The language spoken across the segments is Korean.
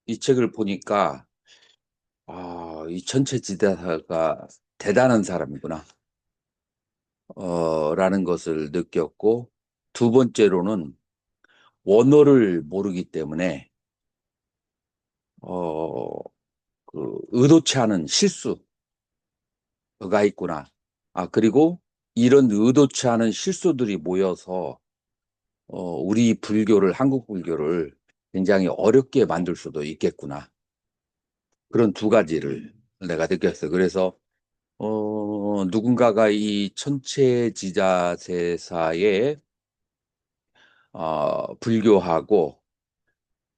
이 책을 보니까, 이 천체지대사가 대단한 사람이구나, 라는 것을 느꼈고, 두 번째로는 원어를 모르기 때문에, 어, 의도치 않은 실수가 있구나. 그리고 이런 의도치 않은 실수들이 모여서, 우리 불교를, 한국 불교를 굉장히 어렵게 만들 수도 있겠구나. 그런 두 가지를 내가 느꼈어요. 그래서 누군가가 이 천체지자세사에 불교하고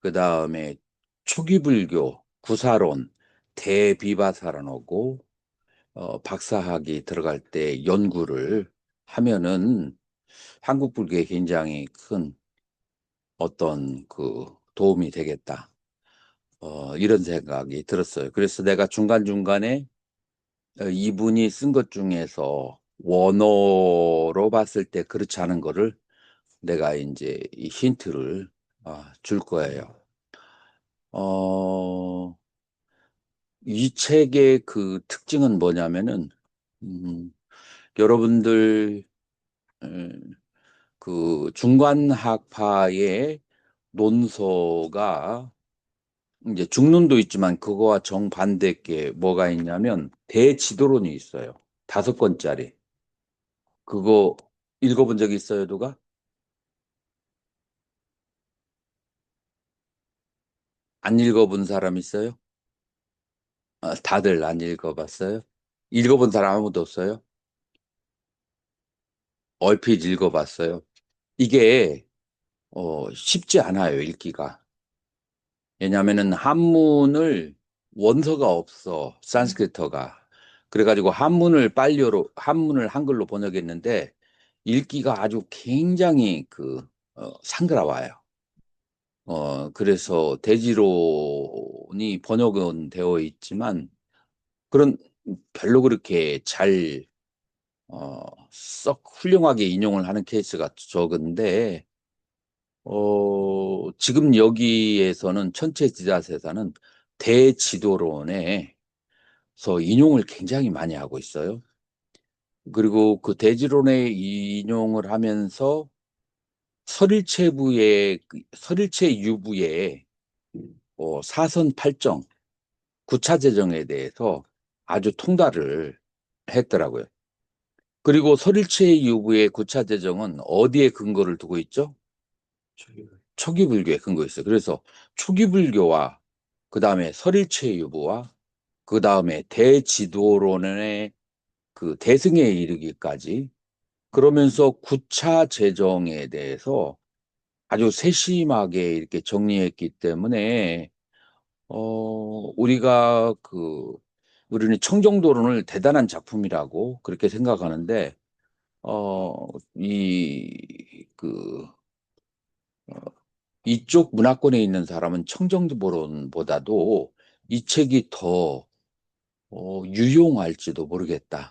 그 다음에 초기불교, 구사론, 대비바사론하고 박사학위 들어갈 때 연구를 하면은 한국 불교에 굉장히 큰 어떤 도움이 되겠다. 이런 생각이 들었어요. 그래서 내가 중간중간에 이분이 쓴 것 중에서 원어로 봤을 때 그렇지 않은 거를 내가 이제 이 힌트를 줄 거예요. 어, 이 책의 그 특징은 뭐냐면은, 음, 여러분들, 그 중관학파의 논서가 이제 중론도 있지만 그거와 정반대 게 뭐가 있냐면 대지도론이 있어요. 5권짜리. 그거 읽어본 적 있어요, 누가? 안 읽어본 사람 있어요? 다들 안 읽어봤어요? 읽어본 사람 아무도 없어요? 얼핏 읽어봤어요? 이게 쉽지 않아요, 읽기가. 왜냐하면은 한문을 원서가 없어, 산스크리트어가. 그래가지고 한문을 한글로 번역했는데 읽기가 아주 굉장히 상그라워요. 그래서 대지론이 번역은 되어 있지만 그런 별로 그렇게 썩 훌륭하게 인용을 하는 케이스가 적은데, 지금 여기에서는 천체지자세사는 대지도론에서 인용을 굉장히 많이 하고 있어요. 그리고 그 대지론에 인용을 하면서 설일체 유부의 사선 팔정, 구차 재정에 대해서 아주 통달을 했더라고요. 그리고 설일체 유부의 구차 재정은 어디에 근거를 두고 있죠? 초기 불교에 근거 있어요. 그래서 초기 불교와 그 다음에 설일체 유부와 그 다음에 대지도론의 그 대승에 이르기까지 그러면서 구차 재정에 대해서 아주 세심하게 이렇게 정리했기 때문에 우리는 청정도론을 대단한 작품이라고 그렇게 생각하는데 이 이쪽 문화권에 있는 사람은 청정도론보다도 이 책이 더 유용할지도 모르겠다라는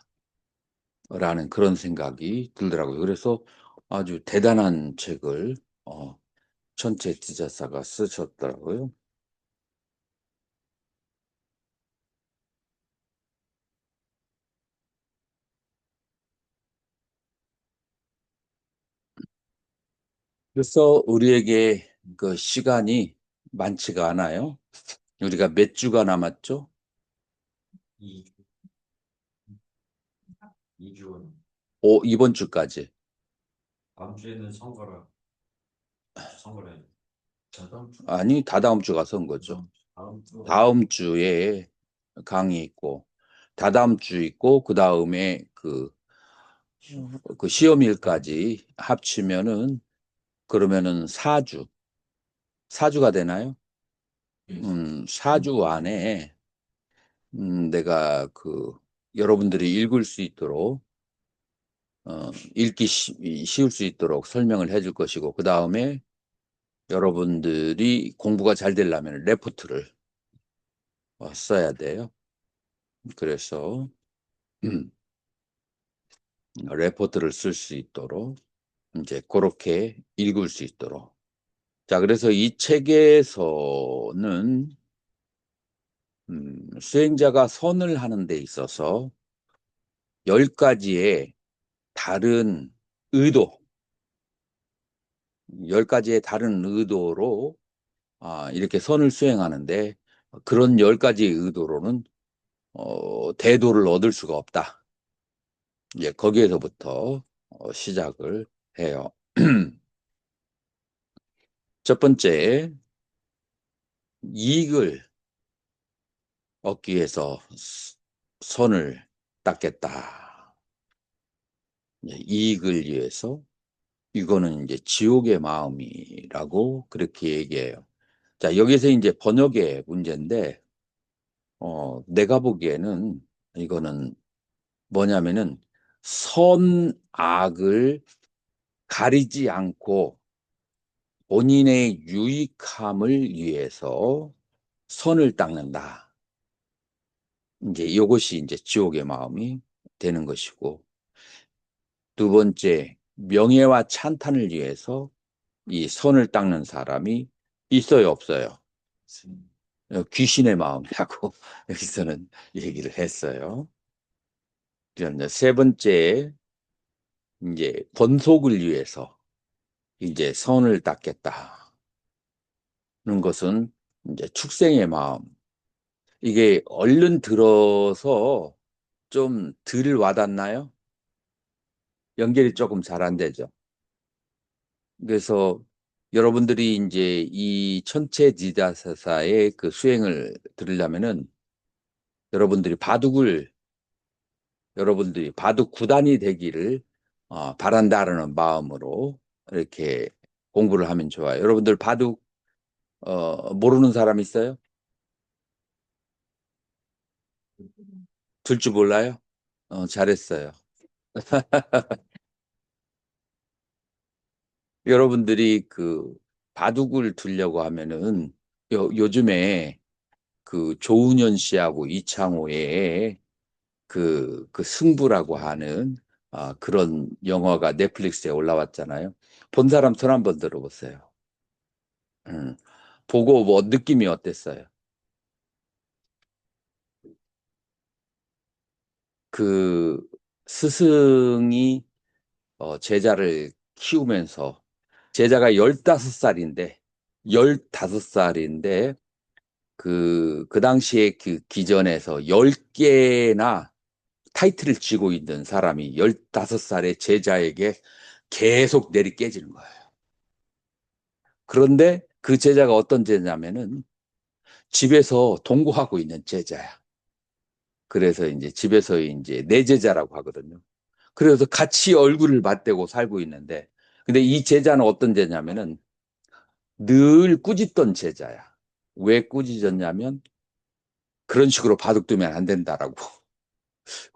그런 생각이 들더라고요. 그래서 아주 대단한 책을 천체지자사가 쓰셨더라고요. 그래서 우리에게 그 시간이 많지가 않아요. 우리가 몇 주가 남았죠? 이번 주까지. 아니, 다다음 주가 선거죠. 다음 주에 강의 있고, 다다음 주 있고, 그 다음에 그 시험일까지 합치면은, 그러면은 4주가 되나요? 4주 안에, 내가 여러분들이 읽을 수 있도록, 읽기 쉬울 수 있도록 설명을 해줄 것이고, 그 다음에 여러분들이 공부가 잘 되려면 레포트를 써야 돼요. 그래서, 음, 레포트를 쓸 수 있도록, 이제 그렇게 읽을 수 있도록. 자, 그래서 이 책에서는 수행자가 선을 하는 데 있어서 10가지의 다른 의도, 10가지의 다른 의도로 이렇게 선을 수행하는데 그런 10가지 의도로는 대도를 얻을 수가 없다. 예, 거기에서부터 시작을 해요. 첫 번째, 이익을 얻기 위해서 선을 닦겠다. 예, 이익을 위해서 이거는 이제 지옥의 마음이라고 그렇게 얘기해요. 자, 여기서 이제 번역의 문제인데, 내가 보기에는 이거는 뭐냐면은 선악을 가리지 않고 본인의 유익함을 위해서 선을 닦는다. 이제 이것이 이제 지옥의 마음이 되는 것이고, 두 번째, 명예와 찬탄을 위해서 이 선을 닦는 사람이 있어요, 없어요? 귀신의 마음이라고 여기서는 얘기를 했어요. 그런데 세 번째, 이제 권속을 위해서 이제 선을 닦겠다는 것은 이제 축생의 마음. 이게 얼른 들어서 좀 덜 와닿나요? 연결이 조금 잘 안 되죠. 그래서 여러분들이 이제 이 천체지다사의 그 수행을 들으려면은 여러분들이 바둑 구단이 되기를 바란다라는 마음으로 이렇게 공부를 하면 좋아요. 여러분들 바둑 모르는 사람 있어요? 둘 줄 몰라요? 잘했어요. 여러분들이 그 바둑을 두려고 하면은 요즘에 그 조훈현 씨하고 이창호의 그 승부라고 하는 그런 영화가 넷플릭스에 올라왔잖아요. 본 사람 손 한번 들어보세요. 음. 보고 뭐 느낌이 어땠어요? 그 스승이 제자를 키우면서 제자가 15살인데 15살인데 그 당시에 그 기전에서 10개나 타이틀을 쥐고 있는 사람이 15살의 제자에게 계속 내리 깨지는 거예요. 그런데 그 제자가 어떤 제자냐면은 집에서 동거하고 있는 제자야. 그래서 이제 집에서 이제 내 제자라고 하거든요. 그래서 같이 얼굴을 맞대고 살고 있는데, 근데 이 제자는 어떤 제자냐면은 늘 꾸짖던 제자야. 왜 꾸짖었냐면 그런 식으로 바둑 두면 안 된다라고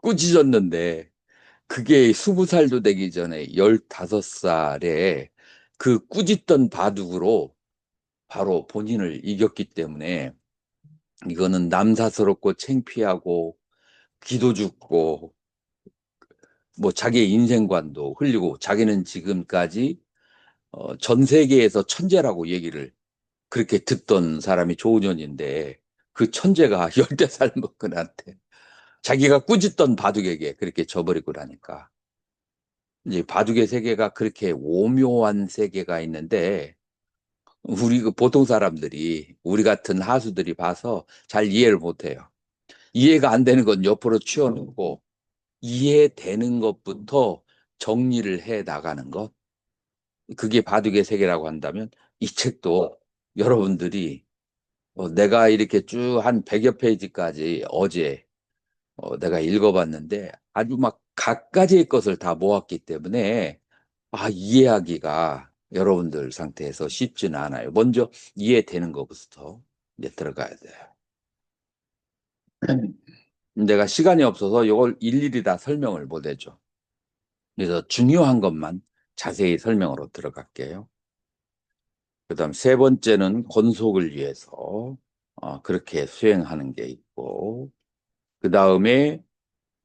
꾸짖었는데 그게 20살도 되기 전에 15살에 그 꾸짖던 바둑으로 바로 본인을 이겼기 때문에 이거는 남사스럽고 창피하고 기도 죽고 뭐 자기의 인생관도 흘리고 자기는 지금까지 전 세계에서 천재라고 얘기를 그렇게 듣던 사람이 조은현인데 그 천재가 10살 먹은한테 자기가 꾸짖던 바둑에게 그렇게 져버리고 나니까 이제 바둑의 세계가 그렇게 오묘한 세계가 있는데 우리 그 보통 사람들이 우리 같은 하수들이 봐서 잘 이해를 못해요. 이해가 안 되는 건 옆으로 치워놓고 이해되는 것부터 정리를 해 나가는 것. 그게 바둑의 세계라고 한다면 이 책도 여러분들이 내가 이렇게 쭉 한 100여 페이지까지 어제 내가 읽어봤는데 아주 막 갖가지의 것을 다 모았기 때문에 이해하기가 여러분들 상태에서 쉽지는 않아요. 먼저 이해되는 것부터 이제 들어가야 돼요. 내가 시간이 없어서 이걸 일일이 다 설명을 못 해줘. 그래서 중요한 것만 자세히 설명으로 들어갈게요. 그다음 세 번째는 권속을 위해서 그렇게 수행하는 게 있고, 그 다음에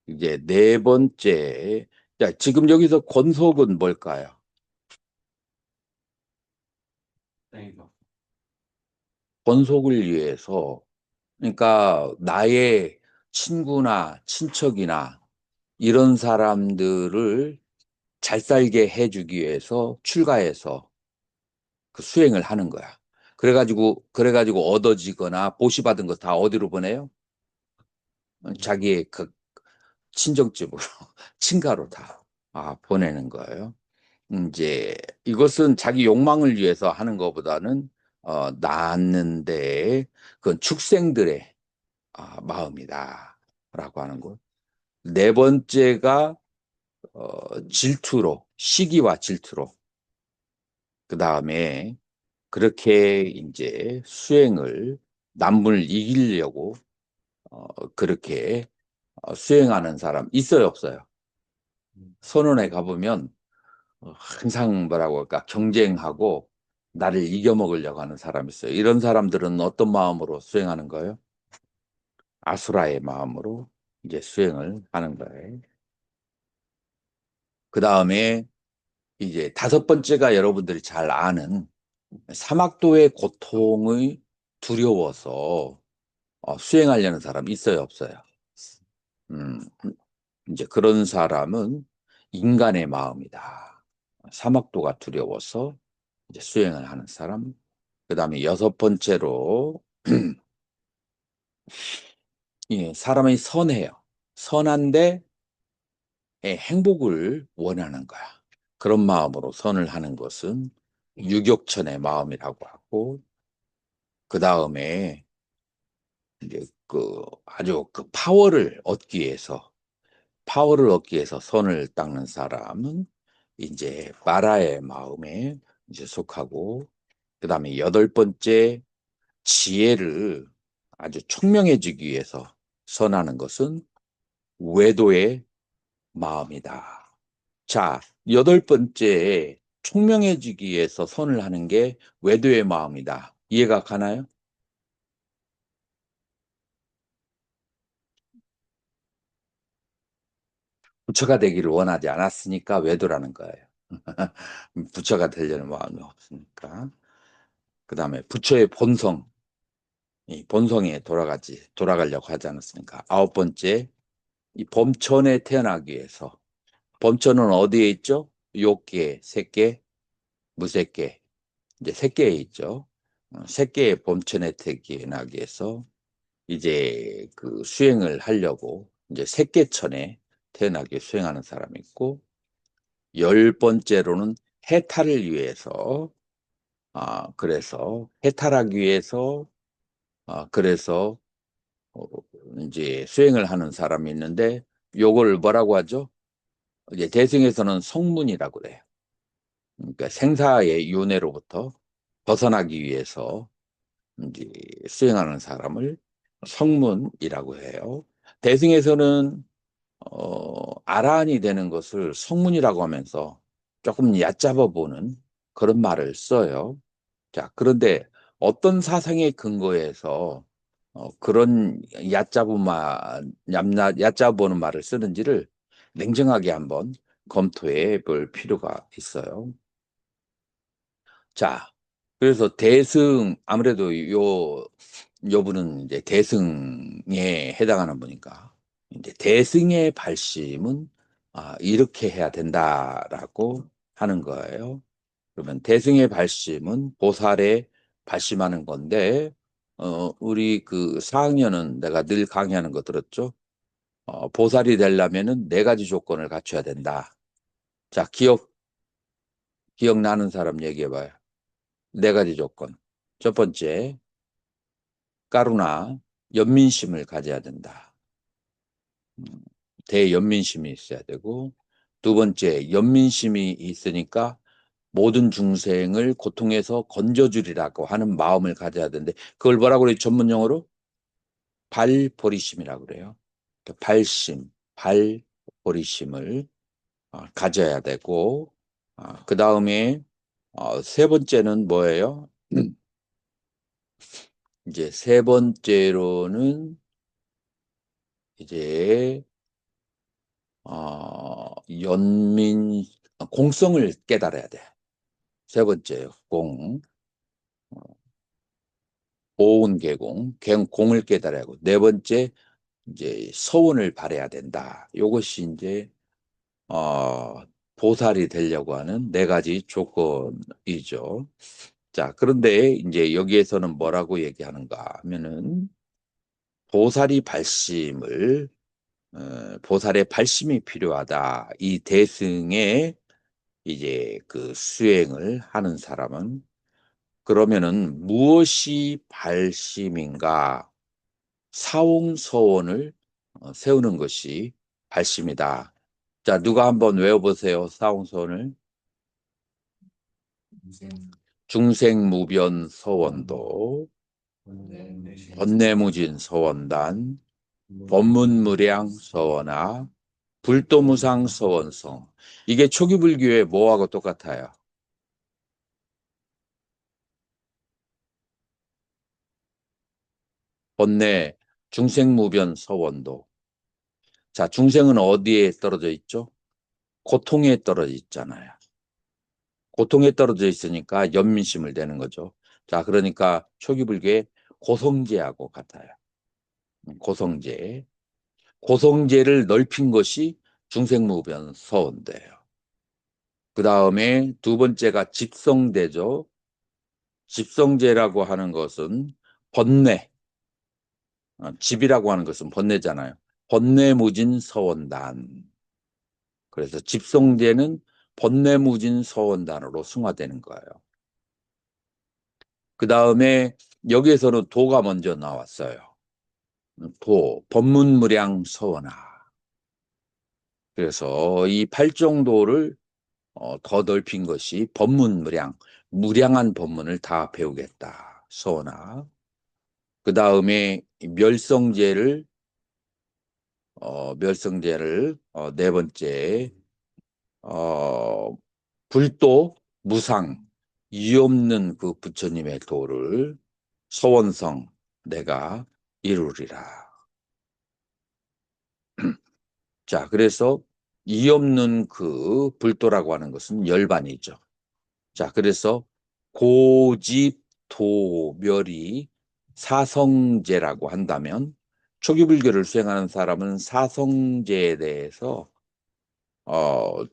이제 네 번째, 자, 지금 여기서 권속은 뭘까요? 번속을 위해서, 그러니까 나의 친구나 친척이나 이런 사람들을 잘 살게 해주기 위해서 출가해서 그 수행을 하는 거야. 그래가지고 얻어지거나 보시받은 거 다 어디로 보내요? 자기의 그 친정집으로, 친가로 다 보내는 거예요. 이제 이것은 자기 욕망을 위해서 하는 것보다는 낳았는데 그건 축생들의 마음이다라고 하는 것. 네 번째가 질투로, 시기와 질투로. 그 다음에 그렇게 이제 수행을 남분을 이기려고 그렇게 수행하는 사람 있어요, 없어요? 선원에 가보면 항상 뭐라고 할까 경쟁하고 나를 이겨먹으려고 하는 사람이 있어요. 이런 사람들은 어떤 마음으로 수행하는 거예요? 아수라의 마음으로 이제 수행을 하는 거예요. 그 다음에 이제 다섯 번째가 여러분들이 잘 아는 사막도의 고통의 두려워서 수행하려는 사람이 있어요, 없어요? 음, 이제 그런 사람은 인간의 마음이다. 사막도가 두려워서 이제 수행을 하는 사람. 그 다음에 여섯 번째로, 예, 사람이 선해요. 선한데 행복을 원하는 거야. 그런 마음으로 선을 하는 것은 유격천의 마음이라고 하고, 그 다음에 이제 그 아주 그 파워를 얻기 위해서 선을 닦는 사람은 이제 마라의 마음에 이제 속하고, 그 다음에 여덟 번째 지혜를 아주 총명해지기 위해서 선하는 것은 외도의 마음이다. 자, 여덟 번째 총명해지기 위해서 선을 하는 게 외도의 마음이다. 이해가 가나요? 부처가 되기를 원하지 않았으니까 외도라는 거예요. 부처가 되려는 마음이 없으니까. 그 다음에 부처의 본성, 이 본성에 돌아가려고 하지 않았습니까? 아홉 번째, 이 범천에 태어나기 위해서. 범천은 어디에 있죠? 욕계, 색계, 무색계. 이제 색계에 있죠. 색계의 범천에 태어나기 위해서 이제 그 수행을 하려고 이제 색계천에 태어나게 수행하는 사람이 있고, 열 번째로는 해탈을 위해서, 그래서 해탈하기 위해서, 그래서 어, 이제 수행을 하는 사람이 있는데, 요걸 뭐라고 하죠? 이제 대승에서는 성문이라고 그래요. 그러니까 생사의 윤회로부터 벗어나기 위해서 이제 수행하는 사람을 성문이라고 해요. 대승에서는 아라한이 되는 것을 성문이라고 하면서 조금 얕잡아 보는 그런 말을 써요. 자, 그런데 어떤 사상의 근거에서 그런 얕잡아보는 말을 쓰는지를 냉정하게 한번 검토해 볼 필요가 있어요. 자, 그래서 아무래도 요 분은 이제 대승에 해당하는 분이니까, 이제 대승의 발심은 이렇게 해야 된다라고 하는 거예요. 그러면 대승의 발심은 보살의 발심하는 건데, 우리 그 4학년은 내가 늘 강의하는 거 들었죠? 보살이 되려면은 네 가지 조건을 갖춰야 된다. 자, 기억나는 사람 얘기해봐요. 네 가지 조건. 첫 번째, 까루나, 연민심을 가져야 된다. 음, 대연민심이 있어야 되고, 두 번째, 연민심이 있으니까 모든 중생을 고통에서 건져주리라고 하는 마음을 가져야 되는데, 그걸 뭐라고 그래요? 전문 용어로? 발보리심이라고 그래요. 그 발보리심을 가져야 되고, 그 다음에 세 번째는 뭐예요? 이제 세 번째로는 이제 연민 공성을 깨달아야 돼. 세 번째요, 공. 보온개공, 공을 깨달아야 하고, 네 번째, 이제 서운을 바래야 된다. 이것이 이제, 어, 보살이 되려고 하는 네 가지 조건이죠. 자, 그런데 이제 여기에서는 뭐라고 얘기하는가 하면은, 보살이 발심을, 보살의 발심이 필요하다. 이 대승의 이제 그 수행을 하는 사람은 그러면은 무엇이 발심인가? 사홍서원을 세우는 것이 발심이다. 자, 누가 한번 외워보세요. 사홍서원을. 중생무변 서원도, 번뇌무진 서원단, 법문무량 서원화, 불도무상 서원성. 이게 초기 불교의 뭐하고 똑같아요? 번뇌, 중생무변 서원도. 자, 중생은 어디에 떨어져 있죠? 고통에 떨어져 있잖아요. 고통에 떨어져 있으니까 연민심을 내는 거죠. 자, 그러니까 초기 불교의 고성제하고 같아요. 고성제. 고성제를 넓힌 것이 중생무변 서원대예요. 그 다음에 두 번째가 집성대죠. 집성제라고 하는 것은 번뇌, 집이라고 하는 것은 번뇌잖아요. 번뇌무진 서원단. 그래서 집성제는 번뇌무진 서원단으로 승화되는 거예요. 그 다음에 여기에서는 도가 먼저 나왔어요. 도, 법문무량 서원화. 그래서 이 팔정도를 더 넓힌 것이 법문무량, 무량한 법문을 다 배우겠다. 서원화. 그 다음에 멸성제를 네 번째, 어, 불도, 무상, 이 없는 그 부처님의 도를 서원성 내가 이루리라. 자, 그래서 이 없는 그 불도라고 하는 것은 열반이죠. 자, 그래서 고집도멸이 사성제라고 한다면 초기 불교를 수행하는 사람은 사성제에 대해서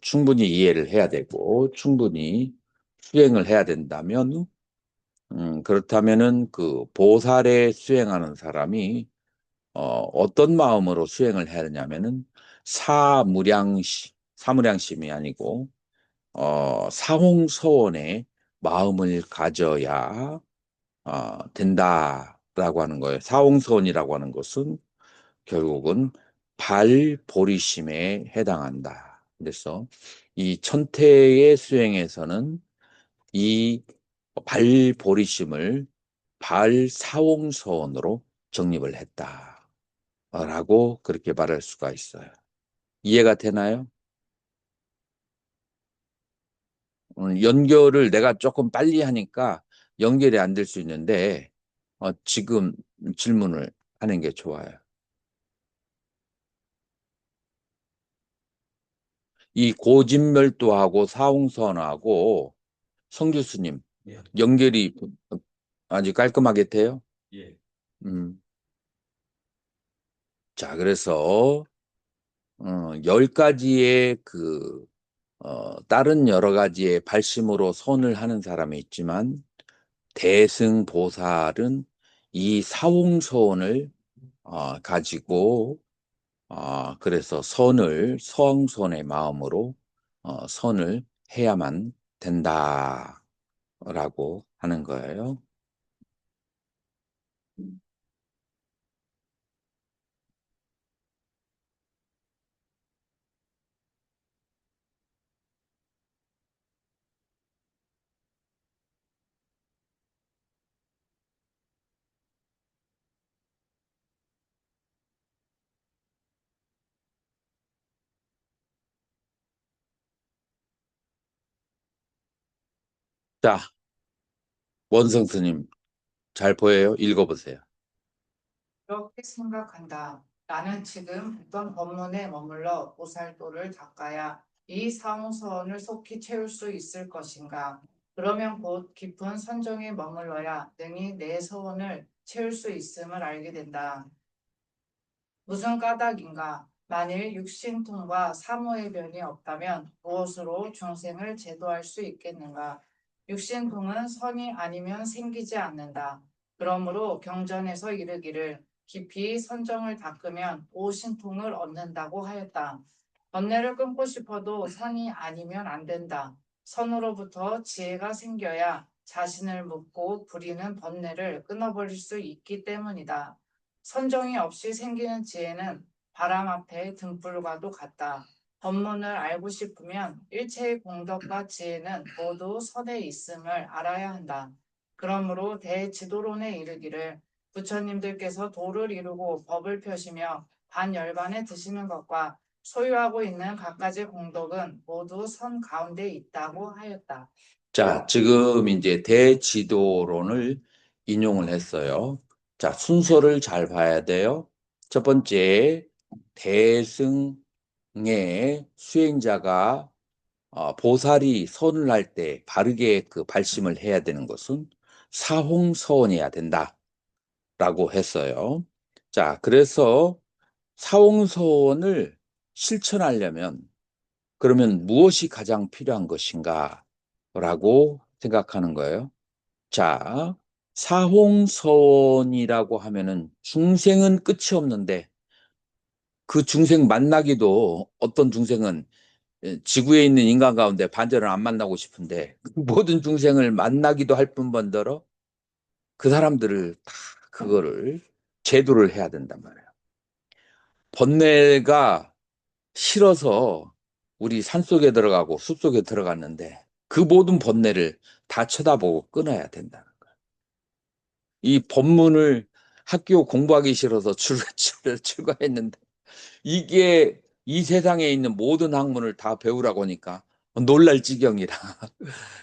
충분히 이해를 해야 되고 충분히 수행을 해야 된다면 그렇다면은 그 보살에 수행하는 사람이 어떤 마음으로 수행을 해야 되냐면은 사무량심이 아니고 사홍서원의 마음을 가져야 된다라고 하는 거예요. 사홍서원이라고 하는 것은 결국은 발보리심에 해당한다. 그래서 이 천태의 수행에서는 이 발보리심을 발사홍서원으로 정립을 했다라고 그렇게 말할 수가 있어요. 이해가 되나요? 연결을 내가 조금 빨리 하니까 연결이 안 될 수 있는데 지금 질문을 하는 게 좋아요. 이 고진멸도하고 사홍선하고 성 교수님 연결이 아주 깔끔하게 돼요? 음. 자, 그래서 10가지의 다른 여러 가지의 발심으로 선을 하는 사람이 있지만 대승보살은 이 사홍선을 가지고 그래서 성선의 마음으로 선을 해야만 된다라고 하는 거예요. 자, 원성 스님 잘 보여요? 읽어보세요. 그렇게 생각한다. 나는 지금 어떤 법문에 머물러 보살도를 닦아야 이 사무선을 속히 채울 수 있을 것인가? 그러면 곧 깊은 선정에 머물러야 능히 내 소원을 채울 수 있음을 알게 된다. 무슨 까닭인가? 만일 육신통과 사모의 변이 없다면 무엇으로 중생을 제도할 수 있겠는가? 육신통은 선이 아니면 생기지 않는다. 그러므로 경전에서 이르기를 깊이 선정을 닦으면 오신통을 얻는다고 하였다. 번뇌를 끊고 싶어도 선이 아니면 안 된다. 선으로부터 지혜가 생겨야 자신을 묶고 부리는 번뇌를 끊어버릴 수 있기 때문이다. 선정이 없이 생기는 지혜는 바람 앞에 등불과도 같다. 법문을 알고 싶으면 일체의 공덕과 지혜는 모두 선에 있음을 알아야 한다. 그러므로 대지도론에 이르기를 부처님들께서 도를 이루고 법을 펴시며 반열반에 드시는 것과 소유하고 있는 갖가지 공덕은 모두 선 가운데 있다고 하였다. 자, 지금 이제 대지도론을 인용을 했어요. 자, 순서를 잘 봐야 돼요. 첫 번째, 대승의 수행자가 보살이 선을 할 때 바르게 그 발심을 해야 되는 것은 사홍서원이어야 된다라고 했어요. 자, 그래서 사홍서원을 실천하려면 그러면 무엇이 가장 필요한 것인가? 라고 생각하는 거예요. 자, 사홍서원이라고 하면은 중생은 끝이 없는데 그 중생 만나기도 어떤 중생은 지구에 있는 인간 가운데 반절은 안 만나고 싶은데 그 모든 중생을 만나기도 할 뿐만더러 그 사람들을 다 그거를 제도를 해야 된단 말이에요. 번뇌가 싫어서 우리 산속에 들어가고 숲속에 들어갔는데 그 모든 번뇌를 다 쳐다보고 끊어야 된다는 거예요. 이 법문을 학교 공부하기 싫어서 출가했는데 이게 이 세상에 있는 모든 학문을 다 배우라고 하니까 놀랄 지경이라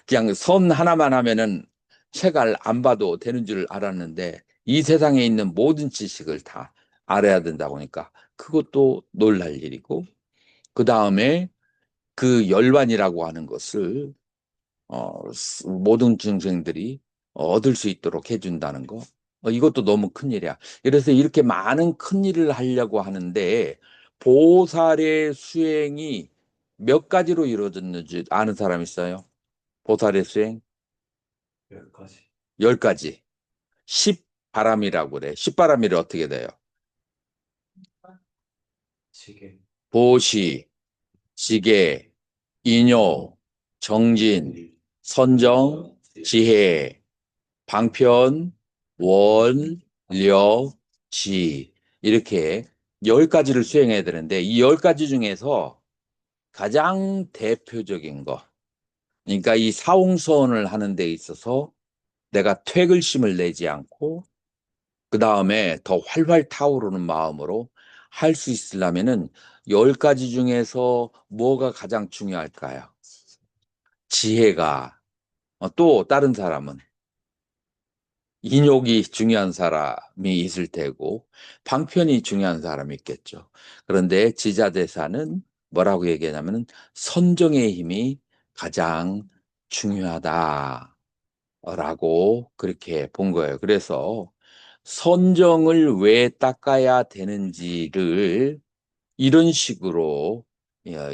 그냥 선 하나만 하면은 책 안 봐도 되는 줄 알았는데 이 세상에 있는 모든 지식을 다 알아야 된다고 하니까 그것도 놀랄 일이고 그 다음에 그 열반이라고 하는 것을 모든 중생들이 얻을 수 있도록 해준다는 거. 이것도 너무 큰일이야. 그래서 이렇게 많은 큰일을 하려고 하는데 보살의 수행이 몇 가지로 이루어졌는지 아는 사람 있어요? 보살의 수행? 10가지. 10가지. 십바람이라고 그래. 십바람이를 어떻게 돼요? 지게, 보시, 지계, 인요, 정진, 선정, 지혜, 방편, 원, 려, 지 이렇게 10가지를 수행해야 되는데 이 10가지 중에서 가장 대표적인 거 그러니까 이 사홍선을 하는 데 있어서 내가 퇴글심을 내지 않고 그 다음에 더 활활 타오르는 마음으로 할 수 있으려면은 10가지 중에서 뭐가 가장 중요할까요? 지혜가 또 다른 사람은 인욕이 중요한 사람이 있을 테고 방편이 중요한 사람이 있겠죠. 그런데 지자대사는 뭐라고 얘기하냐면은 선정의 힘이 가장 중요하다라고 그렇게 본 거예요. 그래서 선정을 왜 닦아야 되는지를 이런 식으로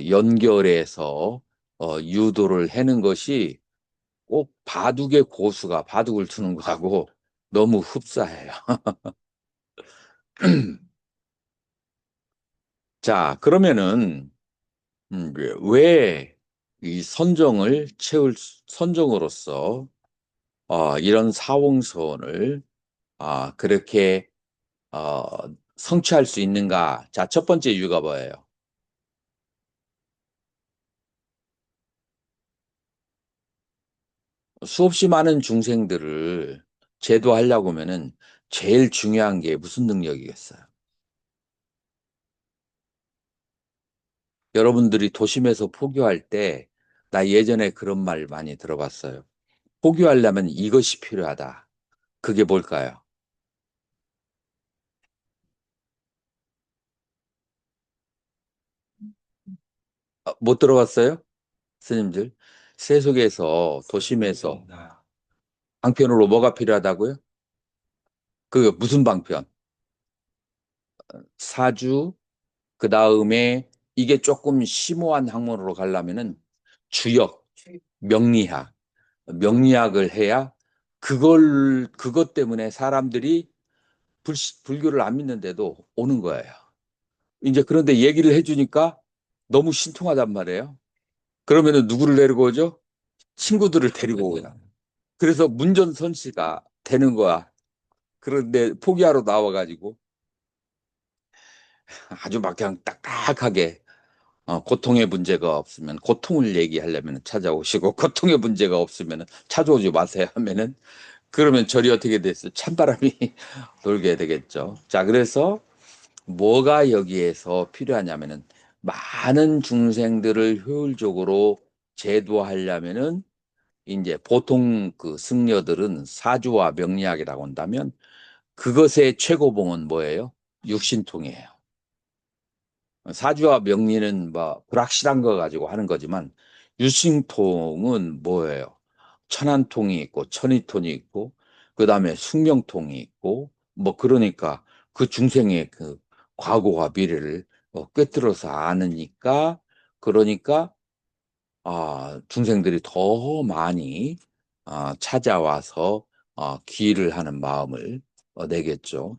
연결해서 유도를 하는 것이 꼭 바둑의 고수가 바둑을 두는 거하고 너무 흡사해요. 자, 그러면은 왜 이 선정을 채울 선정으로서 이런 사홍선을 그렇게 어, 성취할 수 있는가? 자, 첫 번째 이유가 뭐예요? 수없이 많은 중생들을 제도하려고 하면은 제일 중요한 게 무슨 능력이겠어요? 여러분들이 도심에서 포교할 때, 나 예전에 그런 말 많이 들어봤어요. 포교하려면 이것이 필요하다. 그게 뭘까요? 못 들어봤어요? 스님들? 세속에서 도심에서 방편으로 뭐가 필요하다고요? 그 무슨 방편? 사주, 그 다음에 이게 조금 심오한 학문으로 가려면은 주역, 명리학, 명리학을 해야 그것 때문에 사람들이 불교를 안 믿는데도 오는 거예요. 이제 그런데 얘기를 해주니까 너무 신통하단 말이에요. 그러면은 누구를 데리고 오죠? 친구들을 데리고 오요. 그래서 문전선시가 되는 거야. 그런데 포기하러 나와가지고 아주 막 그냥 딱딱하게 고통의 문제가 없으면 고통을 얘기하려면 찾아오시고 고통의 문제가 없으면 찾아오지 마세요 하면은 그러면 절이 어떻게 됐어요? 찬바람이 돌게 되겠죠. 자, 그래서 뭐가 여기에서 필요하냐면은 많은 중생들을 효율적으로 제도하려면은 이제 보통 그 승려들은 사주와 명리학이라고 한다면 그것의 최고봉은 뭐예요? 육신통이에요. 사주와 명리는 뭐 불확실한 거 가지고 하는 거지만 육신통은 뭐예요? 천안통이 있고 천이통이 있고 그다음에 숙명통이 있고 뭐 그러니까 그 중생의 그 과거와 미래를 꿰뚫어서 아느니까 그러니까 중생들이 더 많이 찾아와서 기일을 하는 마음을 내겠죠.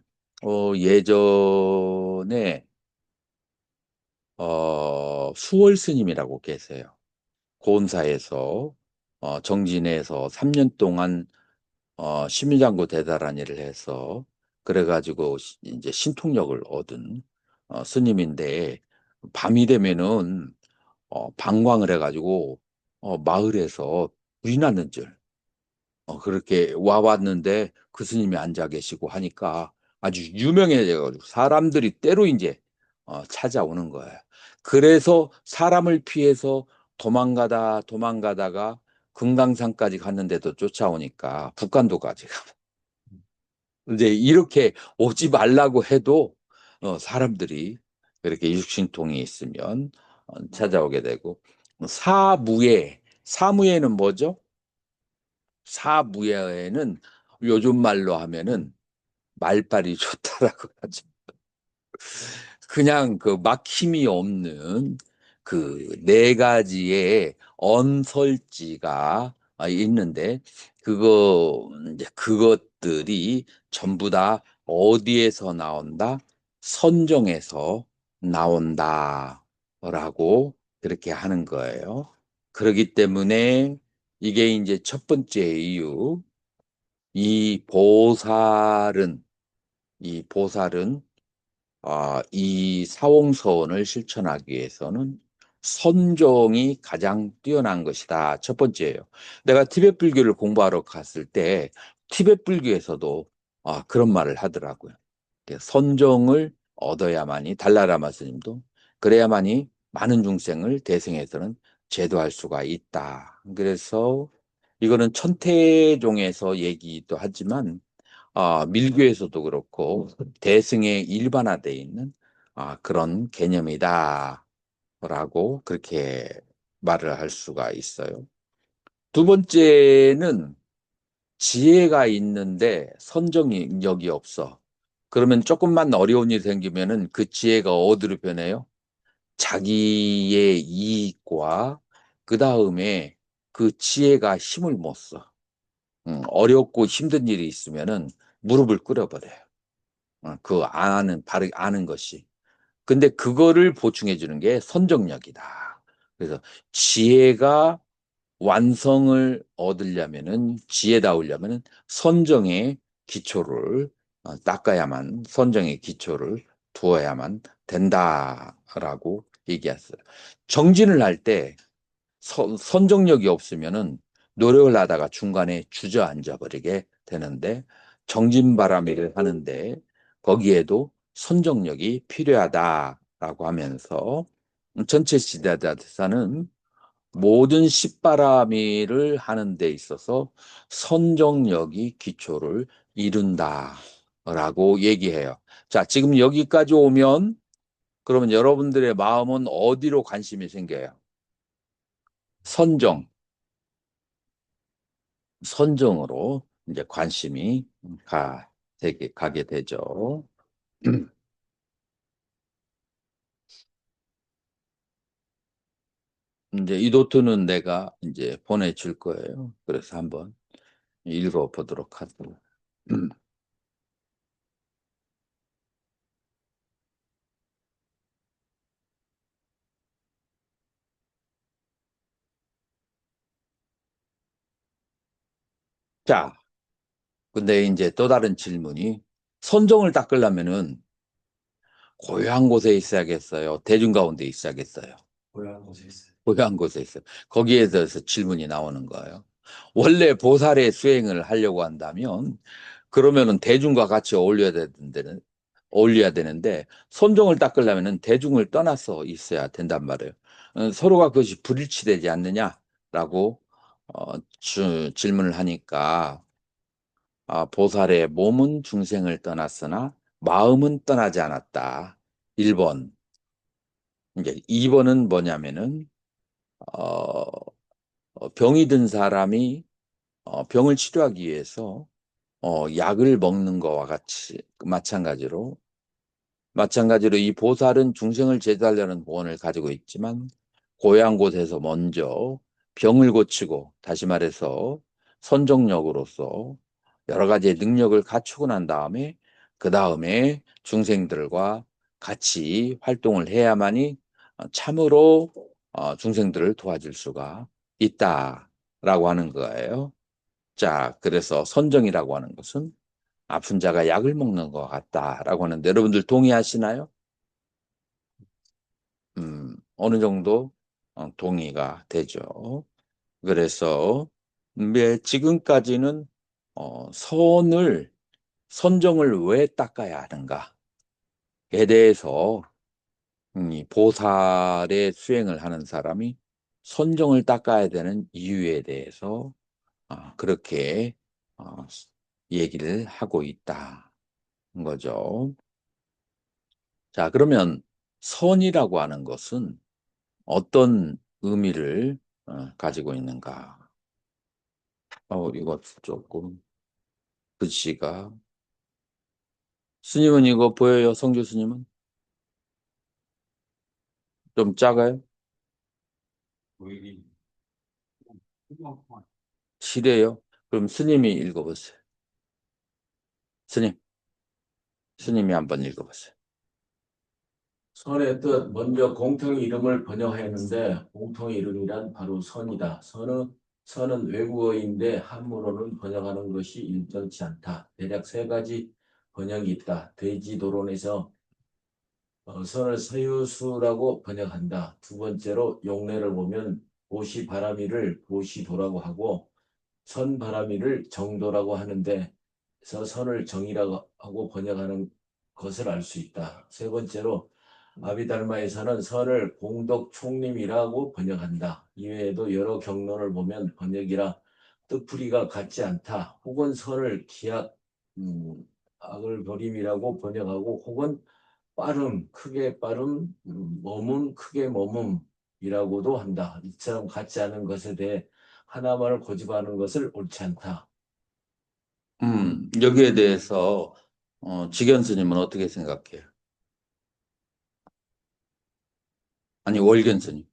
예전에 수월 스님이라고 계세요. 고은사에서 정진해서 3년 동안 심리장구 대단한 일을 해서 그래가지고 이제 신통력을 얻은 스님인데 밤이 되면은 방광을 해가지고 마을에서 불이 나는 줄 그렇게 와봤는데 그 스님이 앉아 계시고 하니까 아주 유명해져가지고 사람들이 때로 이제 찾아오는 거예요. 그래서 사람을 피해서 도망가다가 금강산까지 갔는데도 쫓아오니까 북간도까지 이제 이렇게 오지 말라고 해도 사람들이 그렇게 육신통이 있으면 찾아오게 되고 사무예는 뭐죠? 사무예는 요즘 말로 하면은 말빨이 좋다라고 하죠. 그냥 그 막힘이 없는 그 네 가지의 언설지가 있는데 이제 그것들이 전부 다 어디에서 나온다? 선정에서 나온다라고 그렇게 하는 거예요. 그렇기 때문에 이게 이제 첫 번째 이유, 이 보살은 이 보살은 이 사홍서원을 실천하기 위해서는 선정이 가장 뛰어난 것이다. 첫 번째예요. 내가 티베트 불교를 공부하러 갔을 때 티베트 불교에서도 그런 말을 하더라고요. 선정을 얻어야만이 달라라마 스님도 그래야만이 많은 중생을 대승해서는 제도할 수가 있다. 그래서 이거는 천태종에서 얘기도 하지만 밀교에서도 그렇고 대승에 일반화되어 있는 그런 개념이다라고 그렇게 말을 할 수가 있어요. 두 번째는 지혜가 있는데 선정력이 없어. 그러면 조금만 어려운 일이 생기면은 그 지혜가 어디로 변해요? 자기의 이익과 그 다음에 그 지혜가 힘을 못 써. 어렵고 힘든 일이 있으면은 무릎을 꿇어버려요. 바로 아는 것이. 근데 그거를 보충해 주는 게 선정력이다. 그래서 지혜가 완성을 얻으려면은, 지혜다우려면은 선정의 기초를 닦아야만, 선정의 기초를 두어야만 된다라고 얘기했어요. 정진을 할 때 선정력이 없으면은 노력을 하다가 중간에 주저앉아 버리게 되는데 정진바람회를 하는데 거기에도 선정력이 필요하다라고 하면서 전체 지도자사는 모든 십바라미를 하는 데 있어서 선정력이 기초를 이룬다라고 얘기해요. 자, 지금 여기까지 오면 그러면 여러분들의 마음은 어디로 관심이 생겨요? 선정. 선정으로 이제 관심이 가게 되죠. 이제 이 노트는 내가 이제 보내줄 거예요. 그래서 한번 읽어보도록 하죠. 자, 근데 이제 또 다른 질문이 선정을 닦으려면은 고요한 곳에 있어야겠어요? 대중 가운데 있어야겠어요? 고향 곳에 있어요. 고요한 곳에 있어요. 거기에 대해서 질문이 나오는 거예요. 원래 보살의 수행을 하려고 한다면 그러면은 대중과 같이 어울려야 되는데 선정을 닦으려면은 대중을 떠나서 있어야 된단 말이에요. 서로가 그것이 불일치되지 않느냐라고 질문을 하니까 보살의 몸은 중생을 떠났으나 마음은 떠나지 않았다. 1번. 이제 2번은 뭐냐면은 어, 병이 든 사람이 병을 치료하기 위해서 약을 먹는 거와 같이 마찬가지로 이 보살은 중생을 제도하려는 본을 가지고 있지만 고향 곳에서 먼저 병을 고치고 다시 말해서 선정력으로서 여러 가지의 능력을 갖추고 난 다음에 그 다음에 중생들과 같이 활동을 해야만이 참으로 중생들을 도와줄 수가 있다라고 하는 거예요. 자, 그래서 선정이라고 하는 것은 아픈 자가 약을 먹는 것 같다라고 하는데 여러분들 동의하시나요? 어느 정도 동의가 되죠. 그래서 지금까지는 선정을 왜 닦아야 하는가에 대해서 이 보살의 수행을 하는 사람이 선정을 닦아야 되는 이유에 대해서 그렇게 어, 얘기를 하고 있다. 거죠. 자, 그러면 선이라고 하는 것은 어떤 의미를 가지고 있는가? 이거 조금 글씨가 스님은 이거 보여요? 성교 스님은 좀 작아요? 보이기. 실해요? 그럼 스님이 읽어보세요. 스님, 스님이 한번 읽어보세요. 선의 뜻, 먼저 공통의 이름을 번역했는데 공통의 이름이란 바로 선이다. 선은 외국어인데 한문어로는 번역하는 것이 일정치 않다. 대략 세 가지 번역이 있다. 대지도론에서 선을 서유수라고 번역한다. 두 번째로 용례를 보면 보시바라미를 보시도라고 하고 선바라미를 정도라고 하는데 선을 정이라고 하고 번역하는 것을 알 수 있다. 세 번째로 아비달마에서는 선을 공덕 총림이라고 번역한다. 이외에도 여러 경론을 보면 번역이라 뜻풀이가 같지 않다. 혹은 선을 악을 버림이라고 번역하고 혹은 크게 빠름, 머문, 크게 머문이라고도 한다. 이처럼 같지 않은 것에 대해 하나만을 고집하는 것을 옳지 않다. 여기에 대해서 지견 스님은 어떻게 생각해요? 아니, 월견 스님.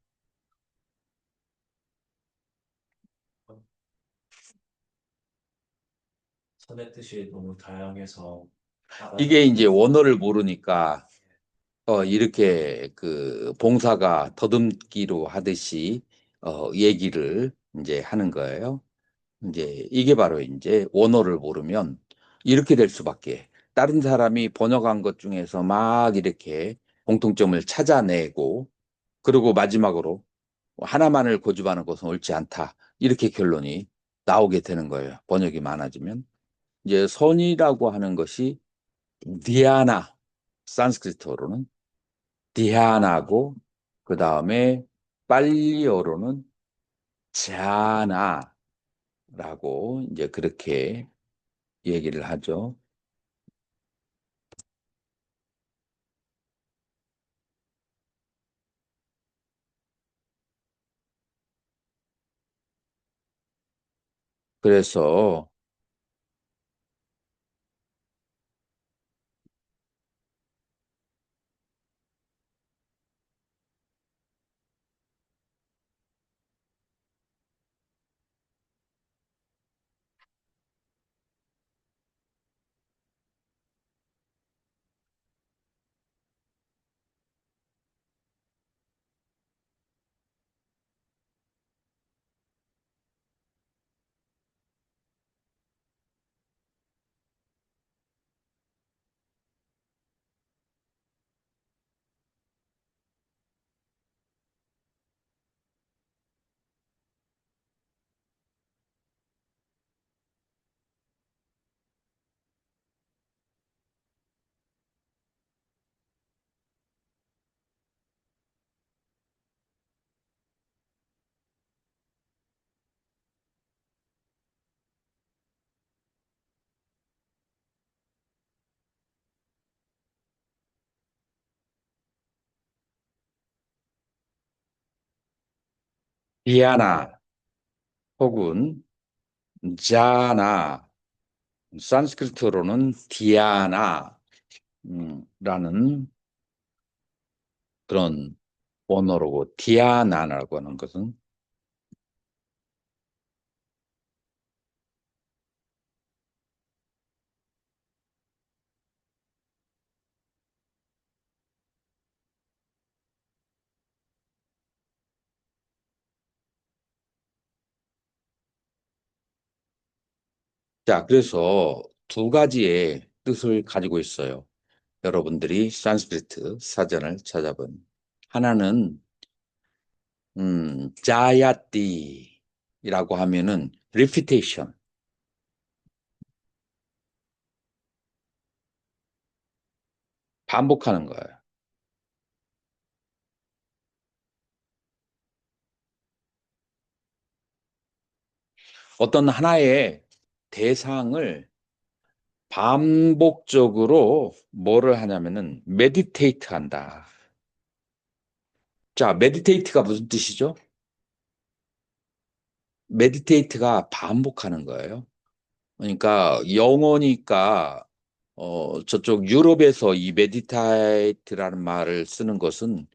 선의 뜻이 너무 다양해서 이게 이제 원어를 모르니까 이렇게 그 봉사가 더듬기로 하듯이 얘기를 이제 하는 거예요. 이제 이게 바로 이제 원어를 모르면 이렇게 될 수밖에. 다른 사람이 번역한 것 중에서 막 이렇게 공통점을 찾아내고 그리고 마지막으로 하나만을 고집하는 것은 옳지 않다. 이렇게 결론이 나오게 되는 거예요. 번역이 많아지면. 이제 선이라고 하는 것이 디아나, 산스크리트어로는 디아나고 그 다음에 빨리어로는 자나라고 이제 그렇게 얘기를 하죠. 그래서 디아나 혹은 자나, 산스크리트로는 디아나 라는 그런 원어로고, 디아나라고 하는 것은, 자, 그래서 두 가지의 뜻을 가지고 있어요. 여러분들이 산스크리트 사전을 찾아본. 하나는, 자야띠라고 하면은, repetition, 반복하는 거예요. 어떤 하나의 대상을 반복적으로 뭐를 하냐면은 메디테이트 한다. 자, 메디테이트가 무슨 뜻이죠? 메디테이트가 반복하는 거예요. 그러니까 영어니까 저쪽 유럽에서 이 메디테이트라는 말을 쓰는 것은